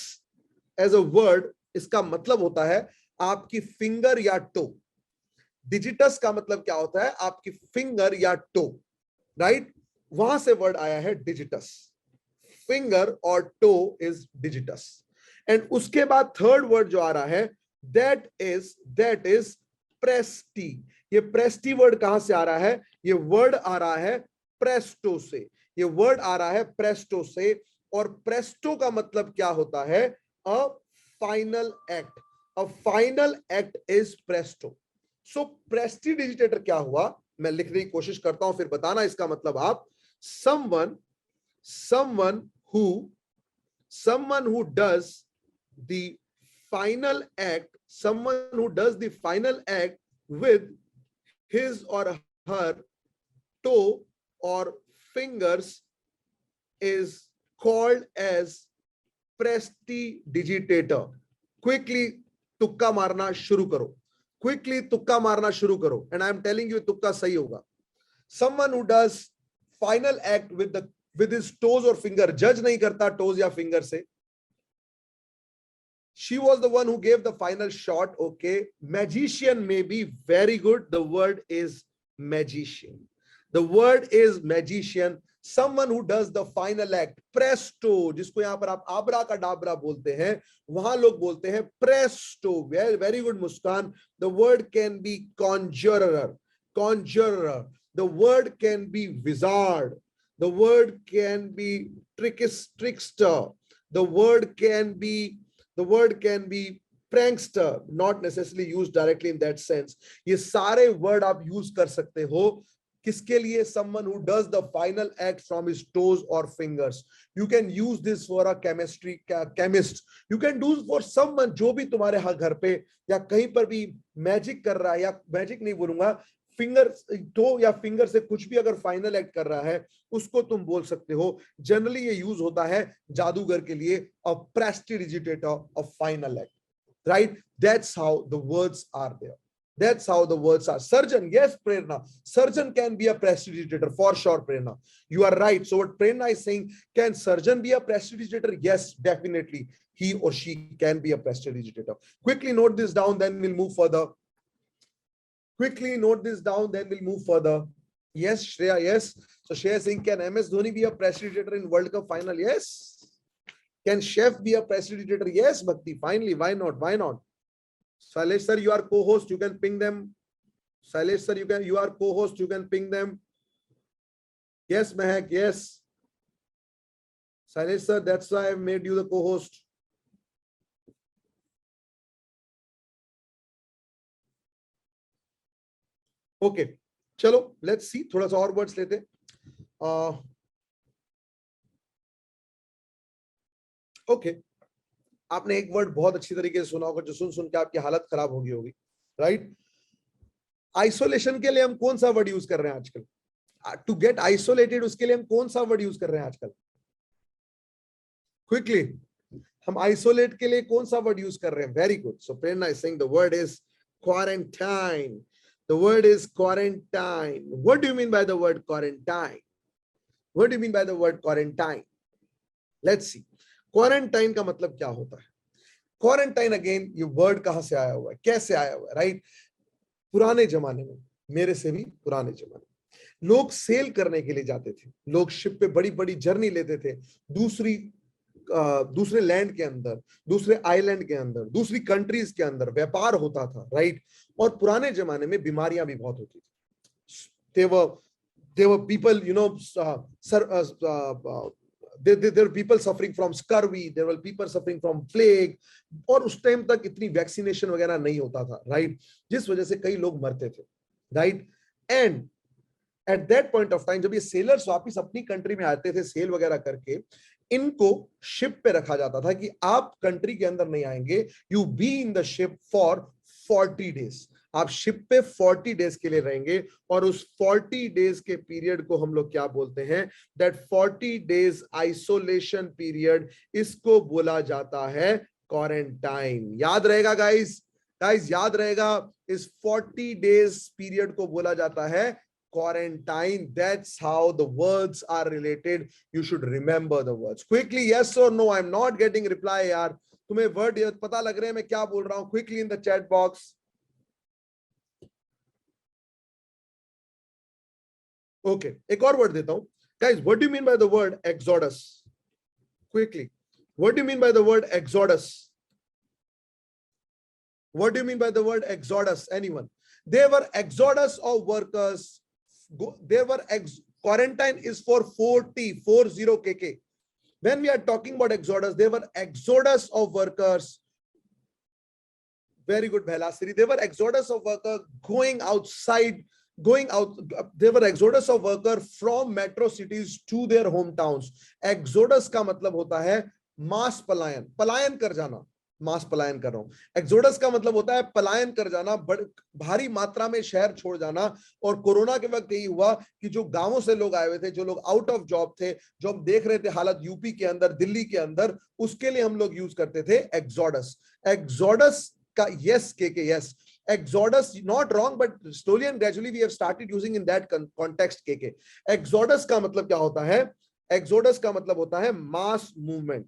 as a word, इसका मतलब होता है आपकी फिंगर या टो। डिजिटस का मतलब क्या होता है? आपकी फिंगर या टो, राइट। वहां से वर्ड आया है डिजिटस। फिंगर और टो इज डिजिटस। एंड उसके बाद थर्ड वर्ड जो आ रहा है दैट इज प्रेस्टी। ये प्रेस्टी वर्ड कहां से आ रहा है? ये वर्ड आ रहा है प्रेस्टो से। ये वर्ड आ रहा है प्रेस्टो से, और प्रेस्टो का मतलब क्या होता है? A final act. A final act is presto. So prestidigitator क्या हुआ? मैं लिखने की कोशिश करता हूं, फिर बताना इसका मतलब आप। someone who does the final act, someone who does the final act with his or her toe or fingers is called as prestidigitator. Quickly तुक्का मारना शुरू करो। क्विकली तुक्का मारना शुरू करो, and I am telling you तुक्का सही होगा. Someone who does final act with his toes or finger, जज नहीं करता toes या finger से. She was the one who gave the final shot. Okay. Magician may be very good. The word is magician. The word is magician. Someone who does the final act. Presto, जिसको यहाँ पर आप आबरा का डाबरा बोलते हैं, वहां लोग बोलते हैं presto. Very good, Muskan. The word can be conjurer. Conjurer. The word can be wizard. The word can be trickster. The word can be prankster, not necessarily used directly in that sense. ये सारे word आप use कर सकते हो किसके लिए? Someone who does the final act from his toes or fingers. You can use this for a chemist. You can do for someone जो भी तुम्हारे घर पे या कहीं पर भी मैजिक कर रहा है, या मैजिक नहीं बोलूंगा, फिंगर टो या फिंगर से कुछ भी अगर फाइनल एक्ट कर रहा है उसको तुम बोल सकते हो. जनरली ये यूज होता है जादूगर के लिए, a prestidigitator of final act, right? That's how the words are there. That's how the words are. Surgeon, yes, Prerna. Surgeon can be a prestidigitator for sure, Prerna. You are right. So what Prerna is saying, can surgeon be a prestidigitator? Yes, definitely. He or she can be a prestidigitator. Quickly note this down, then we'll move further. Quickly note this down, then we'll move further. Yes, Shreya, yes. So Shreya saying, can MS Dhoni be a prestidigitator in World Cup final? Yes. Can Chef be a prestidigitator? Yes, Bhakti. Finally, why not? Why not? Sailesh sir, you are co-host, you can ping them. Sailesh sir, you are co-host, you can ping them. Yes, Mehak, yes. Sailesh sir, that's why I made you the co-host. Okay, चलो, let's see. थोड़ा सा और words लेते. Okay. आपने एक word बहुत अच्छी तरीके से सुना होगा, जो सुन सुन के आपकी हालत खराब होगी होगी, राइट? आइसोलेशन के लिए हम कौन सा वर्ड यूज कर रहे हैं आजकल? टू गेट आइसोलेटेड, उसके लिए हम कौन सा वर्ड यूज कर रहे हैं आजकल? क्विकली, हम आइसोलेट के लिए कौन सा वर्ड यूज कर रहे हैं? Very good. So Prerna is saying the word is quarantine. The word is quarantine. What do you mean by the word quarantine? What do you mean by the word quarantine? Let's see. Quarantine का मतलब क्या होता है? Quarantine, again, ये word कहां से आया हुआ है, कैसे आया हुआ है, राइट? पुराने जमाने में, मेरे से भी पुराने जमाने में, लोग सेल करने के लिए जाते थे. लोग शिप पे बड़ी बड़ी जर्नी लेते थे, दूसरे लैंड के अंदर, दूसरे आइलैंड के अंदर, दूसरी कंट्रीज के अंदर व्यापार होता था, राइट? और पुराने जमाने में बीमारियां भी बहुत होती थी. There were people, you know, there were people suffering from scurvy, there were people suffering from plague, और उस टाइम तक इतनी वैक्सीनेशन वगैरह नहीं होता था, राइट? जिस वजह से कई लोग मरते थे, right? And at that point of time, जब ये सेलर्स वापस अपनी कंट्री में आते थे सेल वगैरह करके, इनको शिप पे रखा जाता था कि आप कंट्री के अंदर नहीं आएंगे, you be in the ship for 40 days. आप शिप पे 40 डेज के लिए रहेंगे, और उस 40 डेज के पीरियड को हम लोग क्या बोलते हैं? दैट 40 डेज आइसोलेशन पीरियड, इसको बोला जाता है क्वारंटाइन. याद रहेगा गाइस, याद रहेगा, इस 40 डेज पीरियड को बोला जाता है quarantine. That's how the words are related. You should remember the words. Quickly, yes or no? I'm not getting reply यार. तुम्हें वर्ड पता लग रहे हैं मैं क्या बोल रहा हूं? Quickly in the chat box. Okay, एक और वर्ड देता हूं. Guys, what do you mean by the word exodus? Quickly, what do you mean by the word exodus? What do you mean by the word exodus? Anyone? There were exodus of workers. Quarantine is for 40 kk. When we are talking about exodus, there were exodus of workers. Very good, Bhelasiri. There were exodus of workers going out. There were exodus of workers from metro cities to their hometowns. Exodus का मतलब होता है मास पलायन, पलायन कर जाना. मास पलायन कर रहा हूं. एक्सोडस का मतलब होता है पलायन कर जाना, भारी मात्रा में शहर छोड़ जाना. और कोरोना के वक्त यही हुआ कि जो गांवों से लोग आए हुए थे, जो लोग आउट ऑफ जॉब थे, जो हम देख रहे थे हालत यूपी के अंदर, दिल्ली के अंदर, उसके लिए हम लोग यूज करते थे एक्सोडस. एक्सोडस का यस के yes. Exodus, not wrong, but slowly and gradually we have started using in that context KK. Exodus का मतलब क्या होता है? Exodus का मतलब होता है mass movement.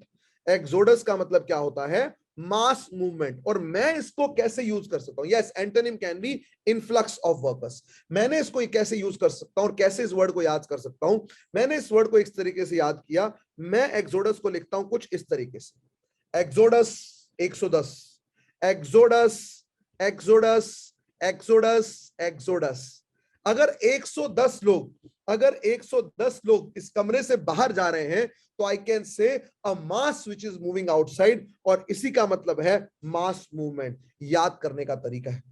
Exodus का मतलब क्या होता है? Mass movement. और मैं इसको कैसे यूज कर सकता हूं? Yes, antonym can be influx of workers. मैंने इसको कैसे यूज कर सकता हूं और कैसे इस वर्ड को याद कर सकता हूं? मैंने इस वर्ड को इस तरीके से याद किया. मैं एक्सोडस को लिखता हूं कुछ इस तरीके से. Exodus 110, exodus, exodus, exodus, exodus. अगर 110 लोग इस कमरे से बाहर जा रहे हैं तो I can say a mass which is moving outside, और इसी का मतलब है मास मूवमेंट. याद करने का तरीका है,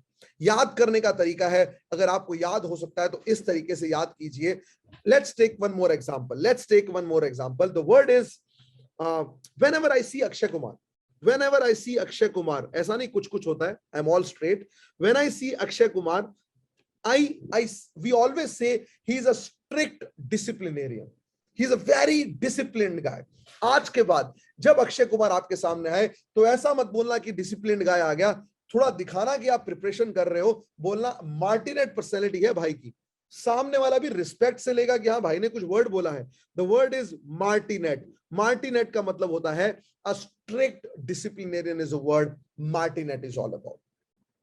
याद करने का तरीका है. अगर आपको याद हो सकता है तो इस तरीके से याद कीजिए. Let's take one more example. Let's take one more example. The word is whenever I see Akshay Kumar. Whenever I see Akshay Kumar, ऐसा नहीं कुछ कुछ होता है. I'm all straight. When I see Akshay Kumar, we always say he's a strict disciplinarian. He's a very disciplined guy. आज के बाद जब अक्षय कुमार आपके सामने आए तो ऐसा मत बोलना कि डिसिप्लिन्ड गाय आ गया. थोड़ा दिखाना कि आप प्रिपरेशन कर रहे हो. बोलना मार्टिनेट पर्सनैलिटी है भाई की. सामने वाला भी रिस्पेक्ट से लेगा कि हाँ भाई ने कुछ वर्ड बोला है. The word is martinet. Martinet का मतलब होता है a strict disciplinarian is a word martinet is all about.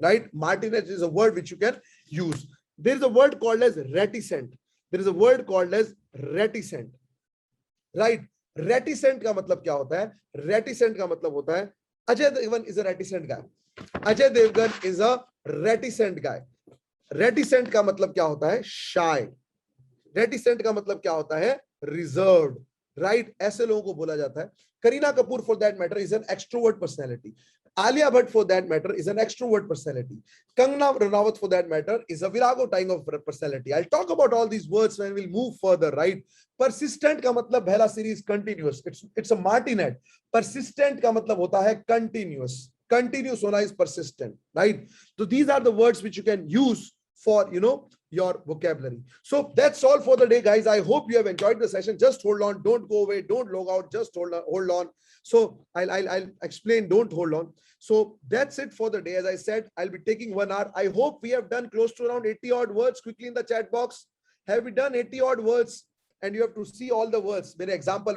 Right? Martinet is a word which you can use. There is a word called as reticent. There is a word called as reticent. Right? Reticent का मतलब क्या होता है? Reticent का मतलब होता है Ajay Devgan is a reticent guy. Ajay Devgan is a reticent guy. Reticent का मतलब क्या होता है? Shy. Reticent का मतलब क्या होता है? Reserved. Right? ऐसे लोगों को बोला जाता है. Kareena Kapoor for that matter is an extrovert personality. Alia Bhatt for that matter is an extrovert personality. Kangana Ranaut for that matter is a Virago type of personality. I'll talk about all these words when we'll move further, right? Persistent का मतलब पहला series continuous. It's a martinet. Persistent का मतलब होता है continuous. Continuous होना is persistent, right? So these are the words which you can use for, your vocabulary. So that's all for the day, guys. I hope you have enjoyed the session. Just hold on. Don't go away. Don't log out. Just hold on. So I'll explain. Don't hold on. So that's it for the day. As I said, I'll be taking 1 hour. I hope we have done close to around 80 odd words quickly in the chat box. Have we done 80 odd words? And you have to see all the words. Mere example,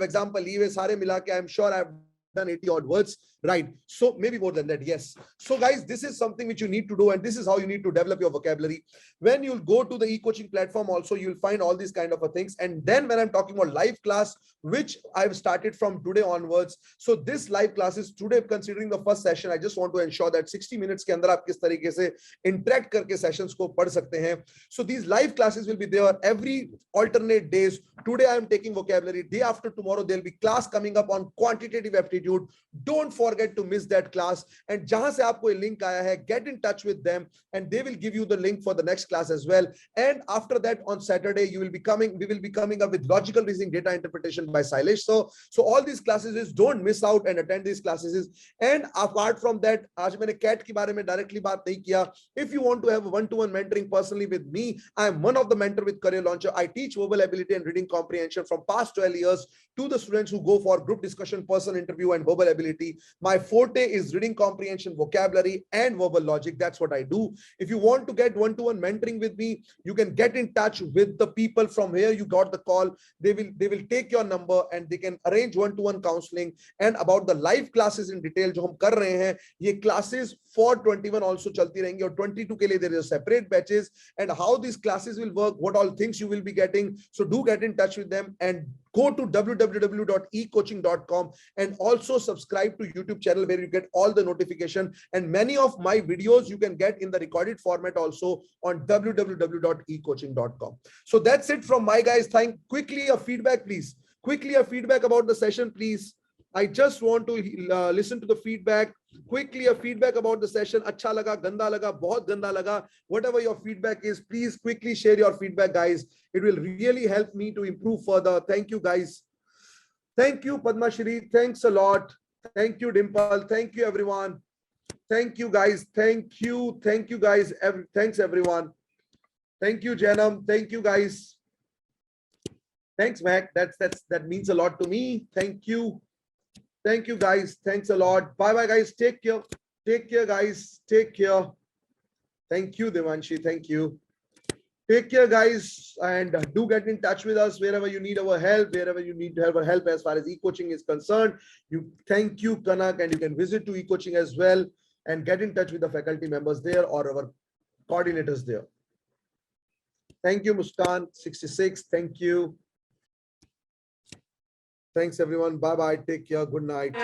ye sare mila ke I'm sure I've done 80 odd words, right? So maybe more than that, yes. So guys, this is something which you need to do, and this is how you need to develop your vocabulary. When you'll go to the e-coaching platform also, you'll find all these kind of things. And then when I'm talking about live class, which I've started from today onwards, so this live class is today, considering the first session, I just want to ensure that 60 minutes के अंदर आप किस तरीके से interact करके sessions को पढ़ सकते हैं. So these live classes will be there every alternate days. Today I am taking vocabulary. Day after tomorrow there'll be class coming up on quantitative aptitude. Don't forget to miss that class. And jahan se aapko ye link aaya hai, get in touch with them and they will give you the link for the next class as well. And after that, on Saturday, we will be coming up with logical reasoning data interpretation by Sailesh. So all these classes is, don't miss out and attend these classes. And apart from that, aaj maine CAT ke baare mein directly baat nahi kiya. If you want to have a one-to-one mentoring personally with me, I am one of the mentor with Career Launcher. I teach verbal ability and reading comprehension from past 12 years to the students who go for group discussion, person interview, and verbal ability. My forte is reading comprehension, vocabulary, and verbal logic. That's what I do. If you want to get one-to-one mentoring with me, you can get in touch with the people from where you got the call. They will take your number and they can arrange one-to-one counseling. And about the live classes in detail जो हम कर रहे हैं, ये classes for 21 also चलती रहेंगी, और 22 के लिए there is separate batches. And how these classes will work, what all things you will be getting. So do get in touch with them and go to www.ecoaching.com and also subscribe to YouTube channel where you get all the notification, and many of my videos you can get in the recorded format also on www.ecoaching.com. So that's it from my guys. Quickly a feedback, please. Quickly a feedback about the session, please. I just want to listen to the feedback. Quickly a feedback about the session. अच्छा लगा, गंदा लगा, बहुत गंदा लगा. Whatever your feedback is, please quickly share your feedback, guys. It will really help me to improve further. Thank you, guys. Thank you, Padma Shri. Thanks a lot. Thank you, Dimple. Thank you, everyone. Thank you, guys. Thank you. Thank you, guys. Thanks, everyone. Thank you, Janam. Thank you, guys. Thanks, Mac. That means a lot to me. Thank you. Thank you, guys. Thanks a lot. Bye bye, guys. Take care. Take care, guys. Take care. Thank you, Devanshi. Thank you. Take care, guys, and do get in touch with us wherever you need our help, wherever you need our help as far as e-coaching is concerned. Thank you, Kanak, and you can visit to e-coaching as well and get in touch with the faculty members there or our coordinators there. Thank you, Muskan 66. Thank you. Thanks, everyone. Bye-bye. Take care. Good night.